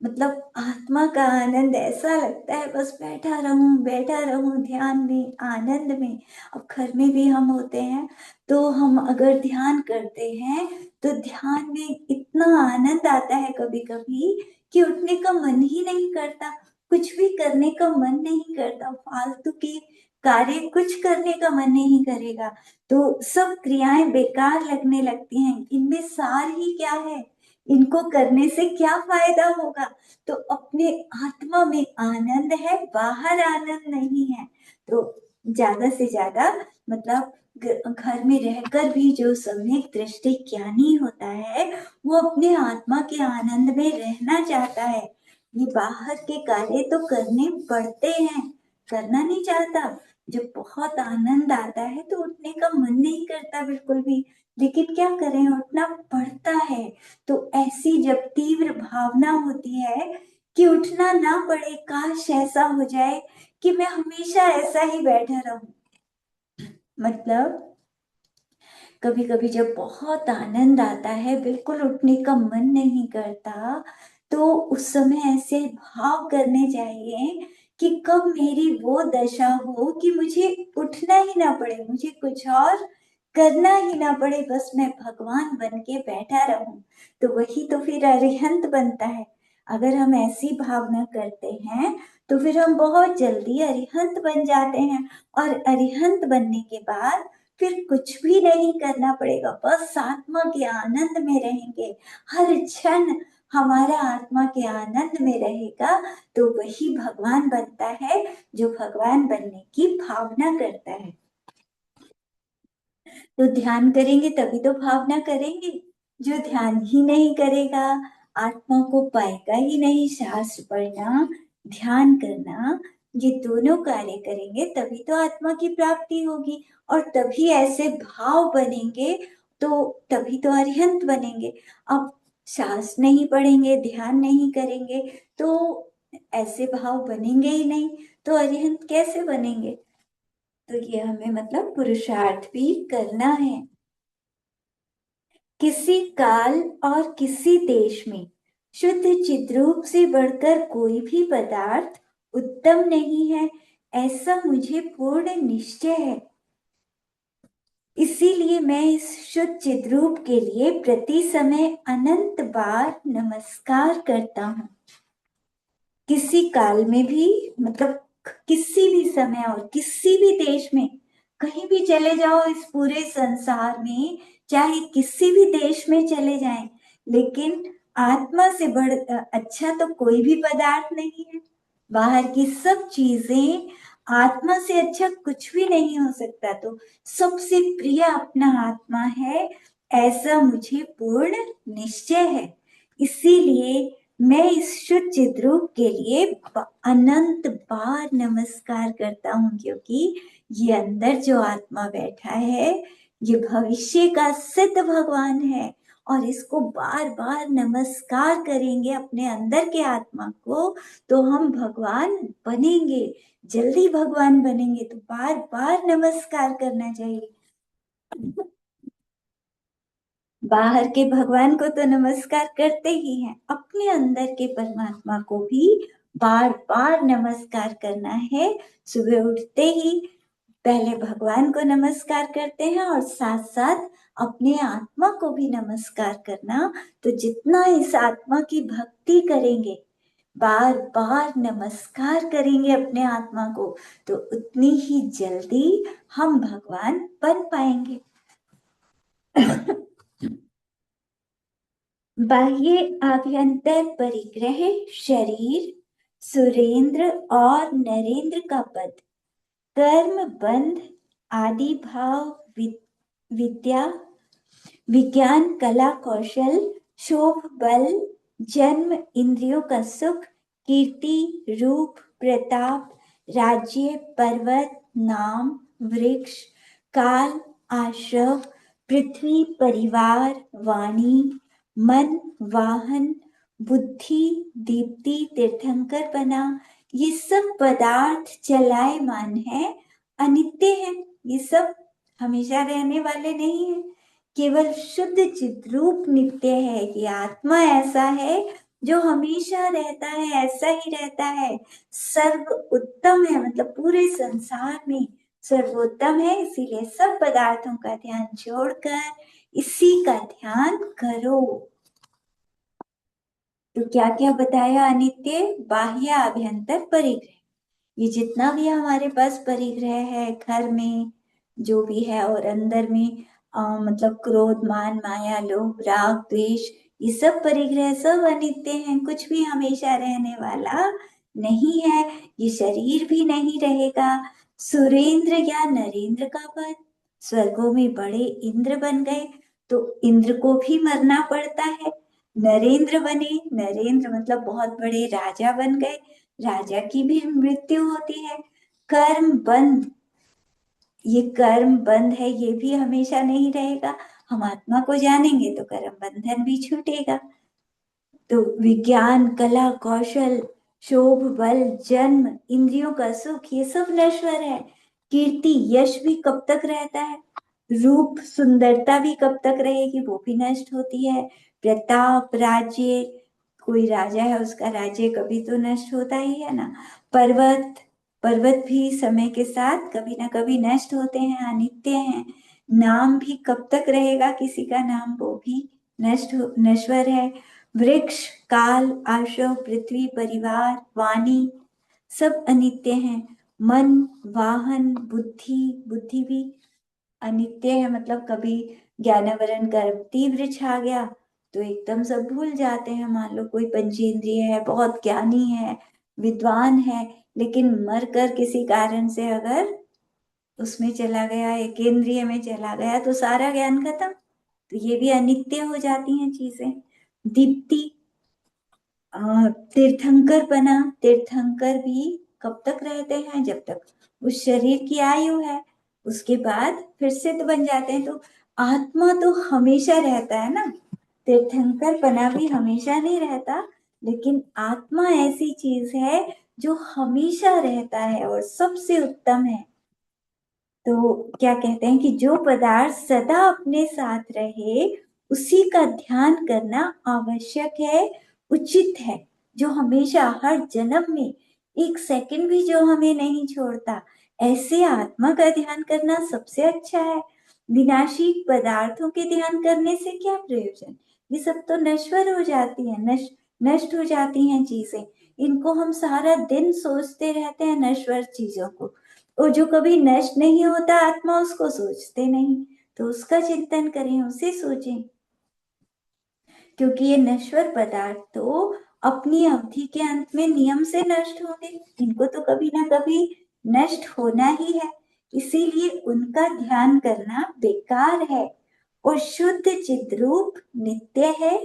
मतलब आत्मा का आनंद ऐसा लगता है बस बैठा रहूं ध्यान में, आनंद में। अब घर में भी हम होते हैं तो हम अगर ध्यान करते हैं तो ध्यान में इतना आनंद आता है कभी कभी कि उठने का मन ही नहीं करता, कुछ भी करने का मन नहीं करता, फालतू के कार्य कुछ करने का मन नहीं करेगा, तो सब क्रियाएं बेकार लगने लगती हैं, इनमें सार ही क्या है, इनको करने से क्या फायदा होगा। तो अपने आत्मा में आनंद है, बाहर आनंद नहीं है। तो ज्यादा से ज्यादा मतलब घर में रहकर भी जो सम्यक दृष्टि ज्ञानी होता है वो अपने आत्मा के आनंद में रहना चाहता है। ये बाहर के कार्य तो करने पड़ते हैं, करना नहीं चाहता। जब बहुत आनंद आता है तो उठने का मन नहीं करता बिल्कुल भी, लेकिन क्या करें, उठना पड़ता है। तो ऐसी जब तीव्र भावना होती है कि उठना ना पड़े, काश ऐसा हो जाए कि मैं हमेशा ऐसा ही बैठा रहूं। मतलब कभी कभी जब बहुत आनंद आता है, बिल्कुल उठने का मन नहीं करता, तो उस समय ऐसे भाव करने चाहिए कि कब मेरी वो दशा हो कि मुझे उठना ही ना पड़े, मुझे कुछ और करना ही ना पड़े, बस मैं भगवान बन के बैठा रहूं। तो वही तो फिर अरिहंत बनता है। अगर हम ऐसी भावना करते हैं तो फिर हम बहुत जल्दी अरिहंत बन जाते हैं, और अरिहंत बनने के बाद फिर कुछ भी नहीं करना पड़ेगा, बस आत्मा के आनंद में रहेंगे। हर क्षण हमारा आत्मा के आनंद में रहेगा, तो वही भगवान बनता है जो भगवान बनने की भावना करता है। तो ध्यान करेंगे तभी तो भावना करेंगे। जो ध्यान ही नहीं करेगा, आत्मा को पाएगा ही नहीं। शास्त्र पढ़ना, ध्यान करना, ये दोनों कार्य करेंगे तभी तो आत्मा की प्राप्ति होगी, और तभी ऐसे भाव बनेंगे, तो तभी तो अरिहंत बनेंगे। अब शास्त्र नहीं पढ़ेंगे, ध्यान नहीं करेंगे, तो ऐसे भाव बनेंगे ही नहीं, तो अरिहंत कैसे बनेंगे? तो ये हमें मतलब पुरुषार्थ भी करना है। किसी काल और किसी देश में शुद्ध चिद्रूप से बढ़कर कोई भी पदार्थ उत्तम नहीं है, ऐसा मुझे पूर्ण निश्चय है। इसीलिए मैं इस शुद्ध चिद्रूप के लिए प्रति समय अनंत बार नमस्कार करता हूँ। किसी काल में भी, मतलब किसी भी समय और किसी भी देश में, कहीं भी चले जाओ इस पूरे संसार में, चाहे किसी भी देश में चले जाएं, लेकिन आत्मा से बढ़ अच्छा तो कोई भी पदार्थ नहीं है। बाहर की सब चीजें आत्मा से अच्छा कुछ भी नहीं हो सकता। तो सबसे प्रिय अपना आत्मा है, ऐसा मुझे पूर्ण निश्चय है। इसीलिए मैं इस शुद्ध चिद्रूप के लिए अनंत बार नमस्कार करता हूँ, क्योंकि ये अंदर जो आत्मा बैठा है, ये भविष्य का सिद्ध भगवान है। और इसको बार बार नमस्कार करेंगे अपने अंदर के आत्मा को, तो हम भगवान बनेंगे, जल्दी भगवान बनेंगे। तो बार बार नमस्कार करना चाहिए। बाहर के भगवान को तो नमस्कार करते ही हैं, अपने अंदर के परमात्मा को भी बार बार नमस्कार करना है। सुबह उठते ही पहले भगवान को नमस्कार करते हैं, और साथ साथ अपने आत्मा को भी नमस्कार करना। तो जितना इस आत्मा की भक्ति करेंगे, बार बार नमस्कार करेंगे अपने आत्मा को, तो उतनी ही जल्दी हम भगवान बन पाएंगे। बाह्य आभ्यंतर परिग्रह शरीर, सुरेंद्र और नरेंद्र का पद, कर्म बंध आदि भाव, विद्या विज्ञान कला कौशल, शोभ बल, जन्म इंद्रियों का सुख, कीर्ति रूप प्रताप, राज्य पर्वत नाम वृक्ष, काल आश्रव, पृथ्वी परिवार वाणी, मन वाहन, बुद्धि दीप्ति तीर्थंकर बना, ये सब पदार्थ चलायमान है, अनित्य है। ये सब हमेशा रहने वाले नहीं है। केवल शुद्ध चिद्रूप नित्य है। ये आत्मा ऐसा है जो हमेशा रहता है, ऐसा ही रहता है। सर्व उत्तम है, मतलब पूरे संसार में सर्वोत्तम है। इसीलिए सब पदार्थों का ध्यान छोड़कर इसी का ध्यान करो। तो क्या क्या बताया? अनित्य, बाह्य आभ्यंतर परिग्रह, ये जितना भी हमारे पास परिग्रह है घर में जो भी है, और अंदर में मतलब क्रोध मान माया लोभ राग द्वेष, ये सब परिग्रह सब अनित्य हैं। कुछ भी हमेशा रहने वाला नहीं है। ये शरीर भी नहीं रहेगा। सुरेंद्र या नरेंद्र का पद, स्वर्गों में बड़े इंद्र बन गए, तो इंद्र को भी मरना पड़ता है। नरेंद्र बने, नरेंद्र मतलब बहुत बड़े राजा बन गए, राजा की भी मृत्यु होती है। कर्म बंध, ये कर्म बंध है, ये भी हमेशा नहीं रहेगा। हम आत्मा को जानेंगे तो कर्म बंधन भी छूटेगा। तो विज्ञान कला कौशल, शोभ बल जन्म इंद्रियों का सुख, ये सब नश्वर है। कीर्ति यश भी कब तक रहता है? रूप सुंदरता भी कब तक रहेगी? वो भी नष्ट होती है। प्रताप राज्य, कोई राजा है उसका राज्य कभी तो नष्ट होता ही है ना। पर्वत, पर्वत भी समय के साथ कभी ना कभी नष्ट होते हैं, अनित्य हैं। नाम भी कब तक रहेगा किसी का नाम? वो भी नश्वर है। वृक्ष काल आशव पृथ्वी परिवार वाणी, सब अनित्य हैं। मन वाहन बुद्धि, बुद्धि भी अनित्य है। मतलब कभी ज्ञानावरण गर्भ तीव्र छा गया, तो एकदम सब भूल जाते हैं। मान लो कोई पंचेंद्रिय है, बहुत ज्ञानी है, विद्वान है, लेकिन मरकर किसी कारण से अगर उसमें चला गया, एक इंद्रिय में चला गया, तो सारा ज्ञान खत्म। तो ये भी अनित्य हो जाती हैं चीजें। दीप्ति, तीर्थंकर बना, तीर्थंकर भी कब तक रहते हैं? जब तक उस शरीर की आयु है, उसके बाद फिर सिद्ध बन जाते हैं। तो आत्मा तो हमेशा रहता है ना। तीर्थंकर बना भी हमेशा नहीं रहता, लेकिन आत्मा ऐसी चीज है जो हमेशा रहता है और सबसे उत्तम है। तो क्या कहते हैं कि जो पदार्थ सदा अपने साथ रहे, उसी का ध्यान करना आवश्यक है, उचित है। जो हमेशा हर जन्म में एक सेकंड भी जो हमें नहीं छोड़ता, ऐसे आत्मा का ध्यान करना सबसे अच्छा है। विनाशी पदार्थों के ध्यान करने से क्या प्रयोजन? ये सब तो नश्वर हो जाती है, नष्ट हो जाती हैं चीजें। इनको हम सारा दिन सोचते रहते हैं, नश्वर चीजों को। और जो कभी नष्ट नहीं होता आत्मा, उसको सोचते नहीं। तो उसका चिंतन करें, उसे सोचें। क्योंकि ये नश्वर पदार्थ तो अपनी अवधि के अंत में नियम से नष्ट होंगे। इनको तो कभी ना कभी नष्ट होना ही है। इसीलिए उनका ध्यान करना बेकार है। और शुद्ध चिद्रूप नित्य है,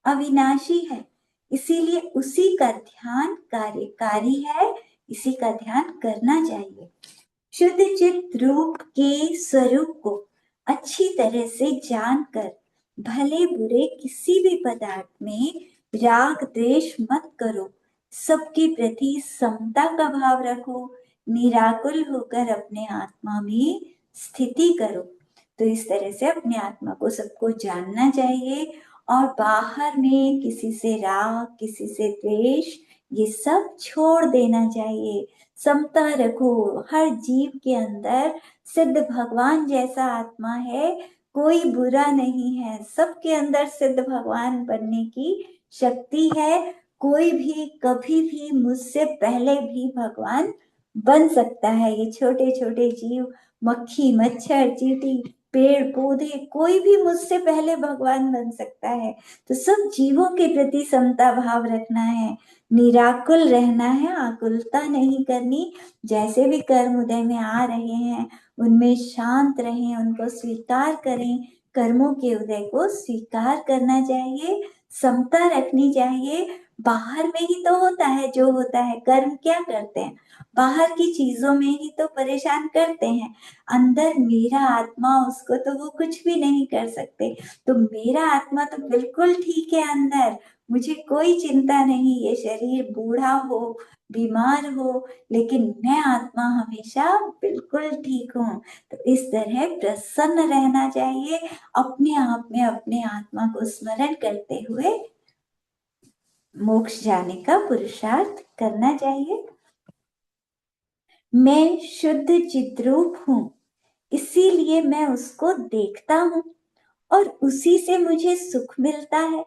अविनाशी है। इसीलिए उसी का ध्यान कार्यकारी है, इसी का ध्यान करना चाहिए। शुद्ध चित रूप के स्वरूप को अच्छी तरह से जानकर भले बुरे किसी भी पदार्थ में राग द्वेष मत करो। सबके प्रति समता का भाव रखो। निराकुल होकर अपने आत्मा में स्थिति करो। तो इस तरह से अपने आत्मा को सबको जानना चाहिए। और बाहर में किसी से राग, किसी से द्वेष, ये सब छोड़ देना चाहिए। समता रखो। हर जीव के अंदर सिद्ध भगवान जैसा आत्मा है, कोई बुरा नहीं है। सबके अंदर सिद्ध भगवान बनने की शक्ति है। कोई भी कभी भी मुझसे पहले भी भगवान बन सकता है। ये छोटे छोटे जीव, मक्खी, मच्छर, चींटी, पेड़ पौधे, कोई भी मुझसे पहले भगवान बन सकता है। तो सब जीवों के प्रति समता भाव रखना है, निराकुल रहना है, आकुलता नहीं करनी। जैसे भी कर्म उदय में आ रहे हैं, उनमें शांत रहें, उनको स्वीकार करें। कर्मों के उदय को स्वीकार करना चाहिए, समता रखनी चाहिए। बाहर में ही तो होता है जो होता है। कर्म क्या करते हैं? बाहर की चीजों में ही तो परेशान करते हैं। अंदर मेरा आत्मा, उसको तो वो कुछ भी नहीं कर सकते। तो मेरा आत्मा तो बिल्कुल ठीक है अंदर, मुझे कोई चिंता नहीं। ये शरीर बूढ़ा हो, बीमार हो, लेकिन मैं आत्मा हमेशा बिल्कुल ठीक हूँ। तो इस तरह प्रसन्न रहना चाहिए। अपने आप में अपने आत्मा को स्मरण करते हुए मोक्ष जाने का पुरुषार्थ करना चाहिए। मैं शुद्ध चिद्रूप हूँ, इसीलिए मैं उसको देखता हूँ और उसी से मुझे सुख मिलता है।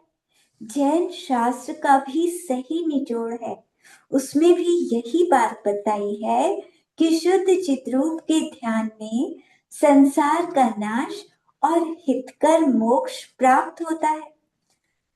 जैन शास्त्र का भी सही निचोड़ है। उसमें भी यही बात बताई है कि शुद्ध चिद्रूप के ध्यान में संसार का नाश और हितकर मोक्ष प्राप्त होता है।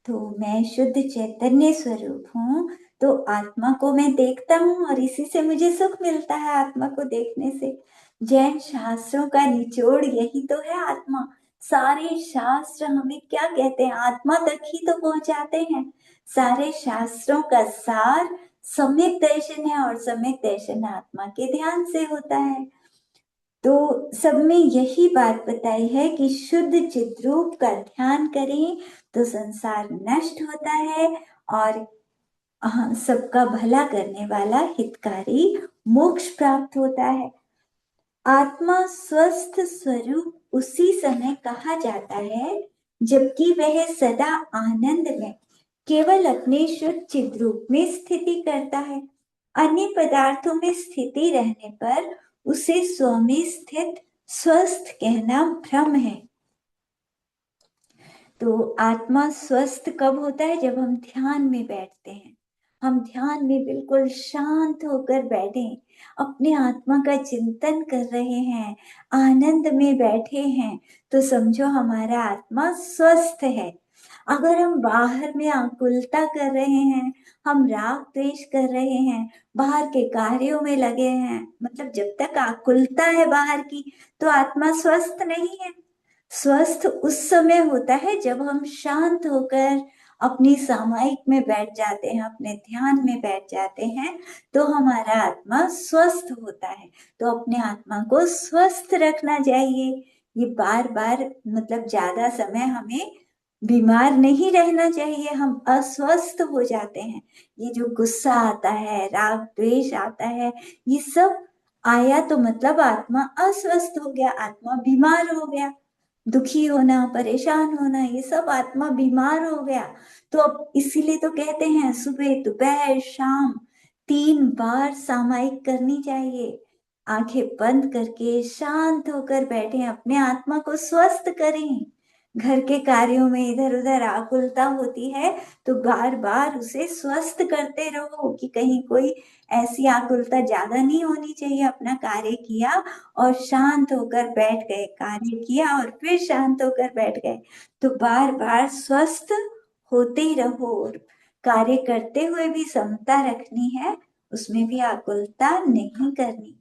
तो मैं शुद्ध चैतन्य स्वरूप हूँ, तो आत्मा को मैं देखता हूँ और इसी से मुझे सुख मिलता है, आत्मा को देखने से। जैन शास्त्रों का निचोड़ यही तो है, आत्मा। सारे शास्त्र हमें क्या कहते हैं? आत्मा तक ही तो पहुंचाते हैं। सारे शास्त्रों का सार सम्यक दर्शन है, और सम्यक दर्शन आत्मा के ध्यान से होता है। तो सब में यही बात बताई है कि शुद्ध चिद्रूप का ध्यान करें तो संसार नष्ट होता है, और सबका भला करने वाला हितकारी मोक्ष प्राप्त होता है। आत्मा स्वस्थ स्वरूप उसी समय कहा जाता है जबकि वह सदा आनंद में केवल अपने शुद्ध चिद्रूप में स्थिति करता है। अन्य पदार्थों में स्थिति रहने पर उसे स्व में स्थित स्वस्थ कहना भ्रम है। तो आत्मा स्वस्थ कब होता है? जब हम ध्यान में बैठते हैं। हम ध्यान में बिल्कुल शांत होकर बैठे, अपने आत्मा का चिंतन कर रहे हैं, आनंद में बैठे हैं, तो समझो हमारा आत्मा स्वस्थ है। अगर हम बाहर में आकुलता कर रहे हैं, हम राग द्वेष कर रहे हैं, बाहर के कार्यों में लगे हैं, मतलब जब तक आकुलता है बाहर की, तो आत्मा स्वस्थ नहीं है। स्वस्थ उस समय होता है जब हम शांत होकर अपनी सामायिक में बैठ जाते हैं, अपने ध्यान में बैठ जाते हैं, तो हमारा आत्मा स्वस्थ होता है। तो अपने आत्मा को स्वस्थ रखना चाहिए। ये बार बार मतलब ज्यादा समय हमें बीमार नहीं रहना चाहिए, हम अस्वस्थ हो जाते हैं। ये जो गुस्सा आता है, राग द्वेष आता है, ये सब आया तो मतलब आत्मा अस्वस्थ हो गया, आत्मा बीमार हो गया। दुखी होना, परेशान होना, ये सब आत्मा बीमार हो गया। तो अब इसीलिए तो कहते हैं सुबह दोपहर शाम 3 बार सामायिक करनी चाहिए। आंखें बंद करके शांत होकर बैठे, अपने आत्मा को स्वस्थ करें। घर के कार्यों में इधर उधर आकुलता होती है, तो बार बार उसे स्वस्थ करते रहो कि कहीं कोई ऐसी आकुलता ज्यादा नहीं होनी चाहिए। अपना कार्य किया और शांत होकर बैठ गए, कार्य किया और फिर शांत होकर बैठ गए, तो बार बार स्वस्थ होते ही रहो। और कार्य करते हुए भी समता रखनी है, उसमें भी आकुलता नहीं करनी।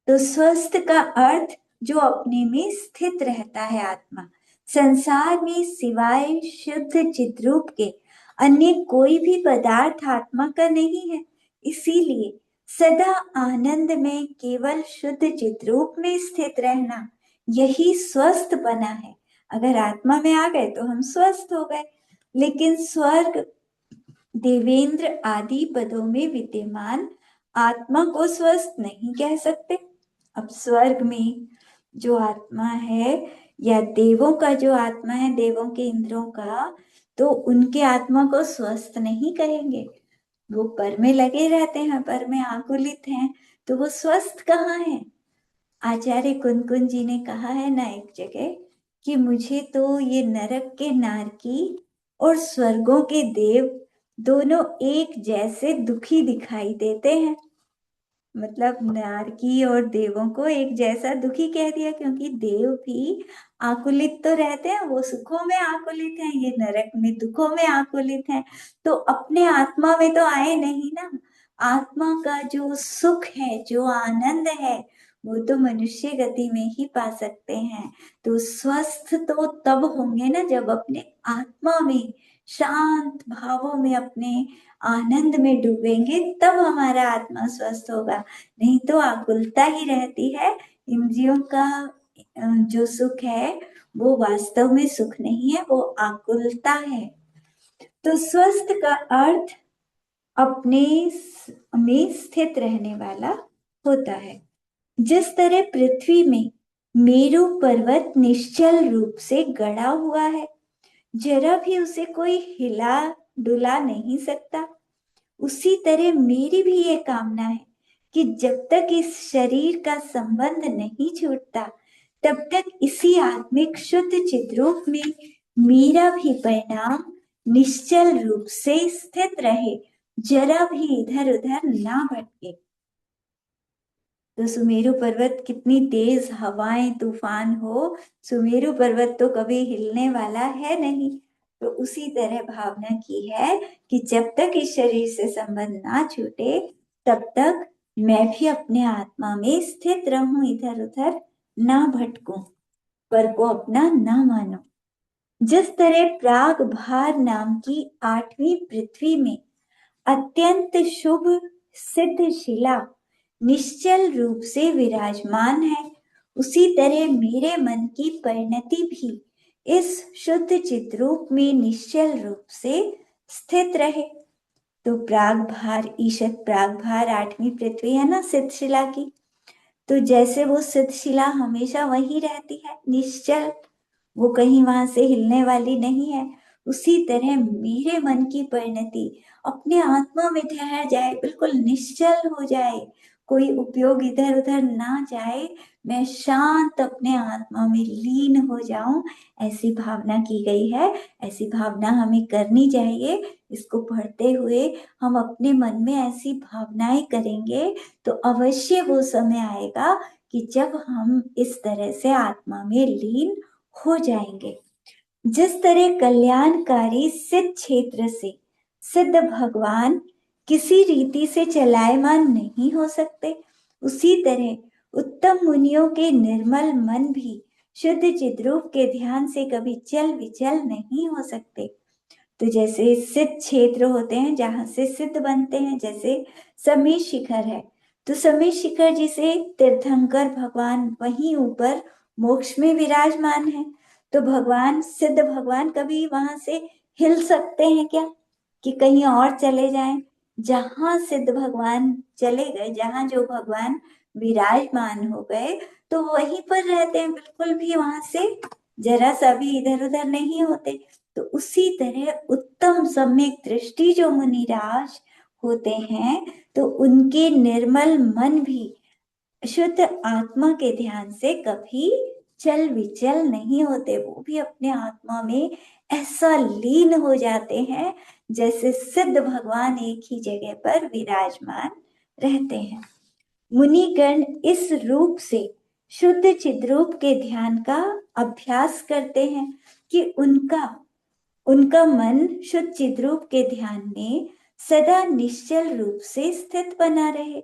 तो स्वस्थ का अर्थ जो अपने में स्थित रहता है आत्मा, संसार में सिवाय शुद्ध चिद्रूप के अन्य कोई भी पदार्थ आत्मा का नहीं है। इसीलिए सदा आनंद में केवल शुद्ध चिद्रूप में स्थित रहना, यही स्वस्थ बना है। अगर आत्मा में आ गए तो हम स्वस्थ हो गए। लेकिन स्वर्ग, देवेंद्र आदि पदों में विद्यमान आत्मा को स्वस्थ नहीं कह सकते। अब स्वर्ग में जो आत्मा है, या देवों का जो आत्मा है, देवों के इंद्रों का, तो उनके आत्मा को स्वस्थ नहीं कहेंगे। वो पर में लगे रहते हैं, पर में आकुलित हैं, तो वो स्वस्थ कहाँ है। आचार्य कुनकुन जी ने कहा है ना एक जगह कि मुझे तो ये नरक के नारकी और स्वर्गों के देव दोनों एक जैसे दुखी दिखाई देते हैं। मतलब नारकी और देवों को एक जैसा दुखी कह दिया, क्योंकि देव भी आकुलित तो रहते हैं, वो सुखों में आकुलित हैं, ये नरक में दुखों में आकुलित हैं। तो अपने आत्मा में तो आए नहीं ना। आत्मा का जो सुख है, जो आनंद है, वो तो मनुष्य गति में ही पा सकते हैं। तो स्वस्थ तो तब होंगे ना जब अपने आत्मा में शांत भावों में, अपने आनंद में डूबेंगे, तब हमारा आत्मा स्वस्थ होगा। नहीं तो आकुलता ही रहती है। इंद्रियों का जो सुख है वो वास्तव में सुख नहीं है, वो आकुलता है। तो स्वस्थ का अर्थ अपने में स्थित रहने वाला होता है। जिस तरह पृथ्वी में मेरु पर्वत निश्चल रूप से गड़ा हुआ है, जरा भी उसे कोई हिला डुला नहीं सकता, उसी तरह मेरी भी ये कामना है कि जब तक इस शरीर का संबंध नहीं छूटता, तब तक इसी आत्मिक शुद्ध चिद्रूप में मेरा भी परिणाम निश्चल रूप से स्थित रहे, जरा भी इधर उधर ना भटके। तो सुमेरु पर्वत कितनी तेज हवाएं तूफान हो, सुमेरु पर्वत तो कभी हिलने वाला है नहीं। तो उसी तरह भावना की है कि जब तक इस शरीर से संबंध ना छूटे, तब तक मैं भी अपने आत्मा में स्थित रहूं, इधर उधर ना भटकूं, पर को अपना ना मानो। जिस तरह प्राग भार नाम की 8वीं पृथ्वी में अत्यंत शुभ सिद्ध शिला निश्चल रूप से विराजमान है, उसी तरह मेरे मन की परिणति भी इस शुद्ध चिद्रूप में निश्चल रूप से स्थित रहे। तो प्राग भार, ईशत प्राग भार 8वीं पृथ्वी है ना सिद्ध शिला की। तो जैसे वो सिद्ध शिला हमेशा वही रहती है निश्चल, वो कहीं वहां से हिलने वाली नहीं है, उसी तरह मेरे मन की परिणति अपने आत्मा में ठहर जाए, बिल्कुल निश्चल हो जाए, कोई उपयोग इधर उधर ना जाए, मैं शांत अपने आत्मा में लीन हो जाऊं, ऐसी भावना की गई है। ऐसी भावना हमें करनी चाहिए। इसको पढ़ते हुए हम अपने मन में ऐसी भावनाएं करेंगे, तो अवश्य वो समय आएगा कि जब हम इस तरह से आत्मा में लीन हो जाएंगे। जिस तरह कल्याणकारी सिद्ध क्षेत्र से सिद्ध भगवान किसी रीति से चलायमान नहीं हो सकते, उसी तरह उत्तम मुनियों के निर्मल मन भी शुद्ध चिद्रूप के ध्यान से कभी चल विचल नहीं हो सकते। तो जैसे सिद्ध क्षेत्र होते हैं जहां से सिद्ध बनते हैं, जैसे समीर शिखर है, तो समीर शिखर जिसे तीर्थंकर भगवान वहीं ऊपर मोक्ष में विराजमान है, तो भगवान सिद्ध भगवान कभी वहां से हिल सकते हैं क्या कि कहीं और चले जाएं? जहां सिद्ध भगवान चले गए, जहां जो भगवान विराजमान हो गए, तो वहीं पर रहते हैं, बिल्कुल भी वहां से जरा सा भी इधर उधर नहीं होते। तो उसी तरह उत्तम सम्यक दृष्टि जो मुनिराज होते हैं, तो उनके निर्मल मन भी शुद्ध आत्मा के ध्यान से कभी चल विचल नहीं होते। वो भी अपने आत्मा में ऐसा लीन हो जाते हैं जैसे सिद्ध भगवान एक ही जगह पर विराजमान रहते हैं। मुनिगण इस रूप से शुद्ध चिद्रूप के ध्यान का अभ्यास करते हैं कि उनका उनका मन शुद्ध चिद्रूप के ध्यान में सदा निश्चल रूप से स्थित बना रहे,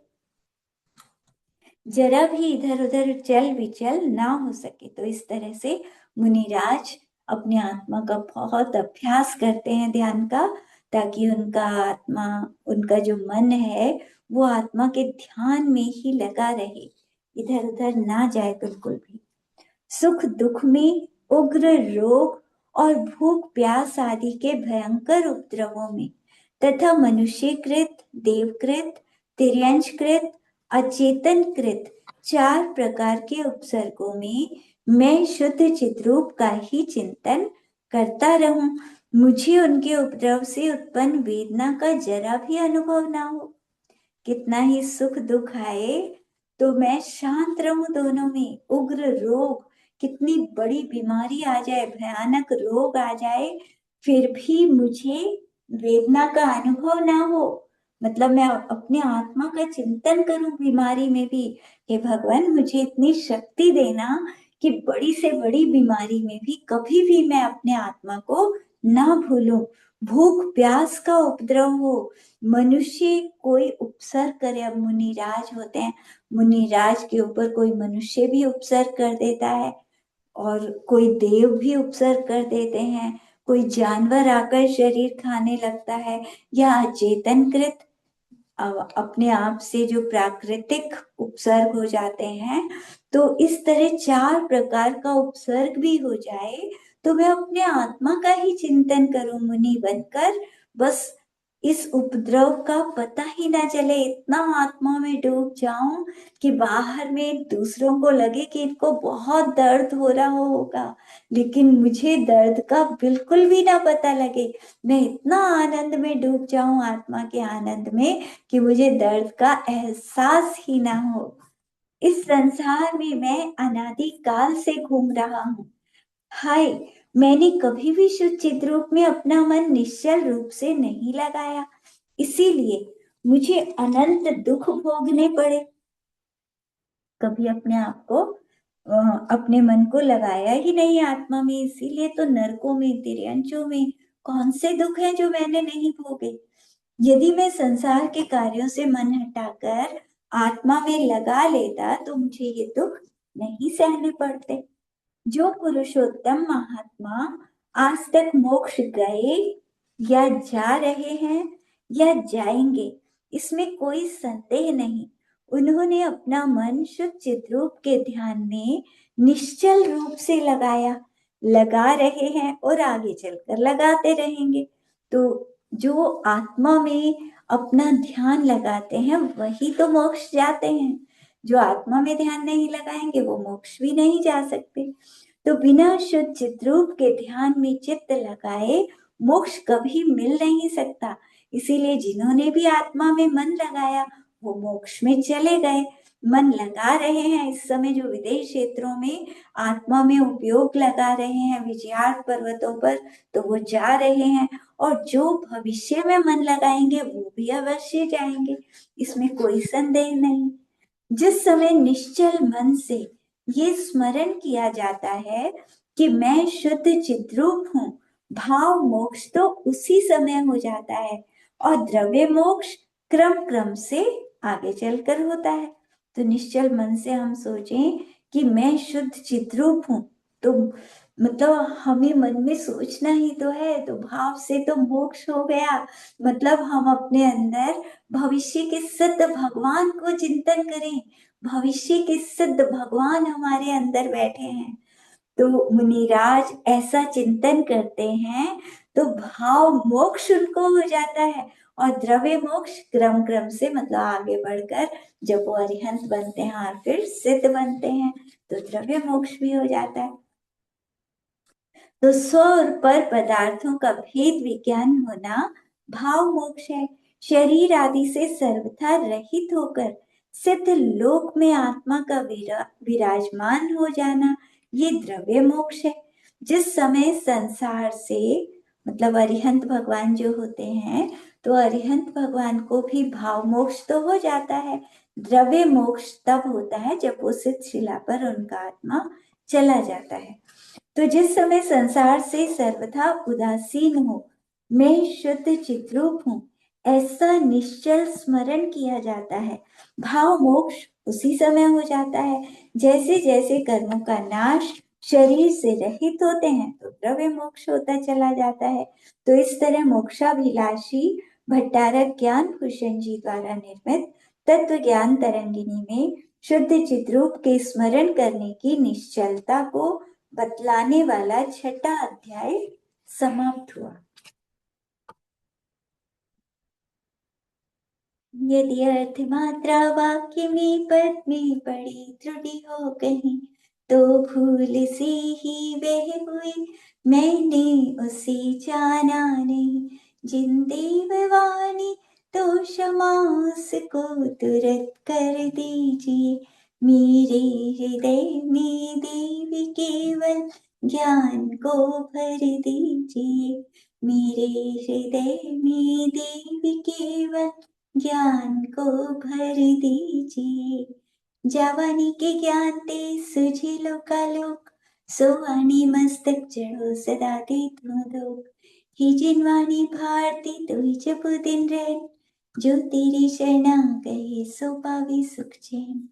जरा भी इधर उधर चल विचल ना हो सके। तो इस तरह से मुनिराज अपने आत्मा का बहुत अभ्यास करते हैं ध्यान का, ताकि उनका आत्मा, उनका जो मन है वो आत्मा के ध्यान में ही लगा रहे, इधर उधर ना जाए बिल्कुल भी। सुख दुख में, उग्र रोग और भूख प्यास आदि के भयंकर उपद्रवों में तथा मनुष्यकृत, देवकृत, तिर्यंशकृत, अचेतनकृत 4 प्रकार के उपसर्गों में मैं शुद्ध चिद्रूप का ही चिंतन करता रहूं, मुझे उनके उपद्रव से उत्पन्न वेदना का जरा भी अनुभव ना हो। कितना ही सुख दुख आए तो मैं शांत रहूं दोनों में। उग्र रोग, कितनी बड़ी बीमारी आ जाए, भयानक रोग आ जाए, फिर भी मुझे वेदना का अनुभव ना हो, मतलब मैं अपने आत्मा का चिंतन करूं बीमारी में भी। हे भगवान, मुझे इतनी शक्ति देना कि बड़ी से बड़ी बीमारी में भी कभी भी मैं अपने आत्मा को ना भूलूं। भूख प्यास का उपद्रव हो, मनुष्य कोई उपसर्ग करे, अब मुनिराज होते हैं, मुनिराज के ऊपर कोई मनुष्य भी उपसर्ग कर देता है, और कोई देव भी उपसर्ग कर देते हैं, कोई जानवर आकर शरीर खाने लगता है, या अचेतनकृत अपने आप से जो प्राकृतिक उपसर्ग हो जाते हैं, तो इस तरह 4 प्रकार का उपसर्ग भी हो जाए तो मैं अपने आत्मा का ही चिंतन करूं मुनि बनकर, बस इस उपद्रव का पता ही ना चले, इतना आत्मा में डूब जाऊं कि बाहर में दूसरों को लगे कि इनको बहुत दर्द हो रहा होगा, लेकिन मुझे दर्द का बिल्कुल भी ना पता लगे। मैं इतना आनंद में डूब जाऊं, आत्मा के आनंद में, कि मुझे दर्द का एहसास ही ना हो। इस संसार में मैं अनादि काल से घूम रहा हूँ। हाय, मैंने कभी भी शुद्ध चित रूप में अपना मन निश्चल रूप से नहीं लगाया, इसीलिए मुझे अनंत दुख भोगने पड़े। कभी अपने आप को अपने मन को लगाया ही नहीं आत्मा में, इसीलिए तो नरकों में, तिर्यंचों में कौन से दुख हैं जो मैंने नहीं भोगे। यदि मैं संसार के कार्यों से मन हटाकर आत्मा में लगा लेता तो मुझे ये दुख नहीं सहने पड़ते। जो पुरुषोत्तम महात्मा आज तक मोक्ष गए या जा रहे हैं या जाएंगे, इसमें कोई संदेह नहीं, उन्होंने अपना मन शुद्ध चिद्रूप के ध्यान में निश्चल रूप से लगाया, लगा रहे हैं और आगे चलकर लगाते रहेंगे। तो जो आत्मा में अपना ध्यान लगाते हैं वही तो मोक्ष जाते हैं, जो आत्मा में ध्यान नहीं लगाएंगे वो मोक्ष भी नहीं जा सकते। तो बिना शुद्ध चिद्रूप के ध्यान में चित्त लगाए मोक्ष कभी मिल नहीं सकता। इसीलिए जिन्होंने भी आत्मा में मन लगाया वो मोक्ष में चले गए। मन लगा रहे हैं इस समय जो विदेश क्षेत्रों में आत्मा में उपयोग लगा रहे हैं विजयार्थ पर्वतों पर, तो वो जा रहे हैं, और जो भविष्य में मन लगाएंगे वो भी अवश्य जाएंगे, इसमें कोई संदेह नहीं। जिस समय निश्चल मन से ये स्मरण किया जाता है कि मैं शुद्ध चिद्रूप हूँ, भाव मोक्ष तो उसी समय हो जाता है और द्रव्य मोक्ष क्रम क्रम से आगे चलकर होता है। तो निश्चल मन से हम सोचें कि मैं शुद्ध चिद्रूप हूँ, तो मतलब हमें मन में सोचना ही तो है, तो भाव से तो मोक्ष हो गया। मतलब हम अपने अंदर भविष्य के सिद्ध भगवान को चिंतन करें, भविष्य के सिद्ध भगवान हमारे अंदर बैठे हैं। तो मुनिराज ऐसा चिंतन करते हैं तो भाव मोक्ष उनको हो जाता है और द्रव्य मोक्ष क्रम क्रम से मतलब आगे बढ़कर जब वो अरिहंत बनते हैं और फिर सिद्ध बनते हैं तो द्रव्य मोक्ष भी हो जाता है। तो स्व और पर पदार्थों का भेद विज्ञान होना भाव मोक्ष है। शरीर आदि से सर्वथा रहित होकर सिद्ध लोक में आत्मा का विराजमान हो जाना, ये द्रव्य मोक्ष है। जिस समय संसार से मतलब अरिहंत भगवान जो होते हैं, तो अरिहंत भगवान को भी भाव मोक्ष तो हो जाता है। द्रव्य मोक्ष तब होता है जब वो सिद्ध शिला पर उनका आत्मा चला जाता है। तो जिस समय संसार से सर्वथा उदासीन हो, मैं शुद्ध चिद्रूप हूँ, ऐसा निश्चल स्मरण किया जाता है, भाव मोक्ष उसी समय हो जाता है। जैसे जैसे कर्मों का नाश शरीर से रहित होते हैं तो द्रव्य मोक्ष होता चला जाता है। तो इस तरह मोक्षाभिलाषी भट्टारक ज्ञान भूषण जी द्वारा निर्मित तत्व ज्ञान तरंगिनी में शुद्ध चिद्रूप के स्मरण करने की निश्चलता को बतलाने वाला छठा अध्याय समाप्त हुआ। यदि अर्थ मात्रा वाक्य में पद में बड़ी त्रुटि हो कहीं, तो भूल से ही वह हुई, मैंने उसे जाना नहीं। जिन देववाणी तो क्षमा उसको तुरंत कर दीजिए, मेरे हृदय में देवी केवल ज्ञान को भर दीजिए, मेरे हृदय में देवी केवल ज्ञान को भर दीजिए। जावानी के ज्ञान ते सुझे लोकालोक, सोवानी मस्तक चढ़ो सदा दे तुम दोग। ही जिनवानी भारती तो ही जब दिन रैन, जो तेरी शरणा गए सो पावे सुख चैन।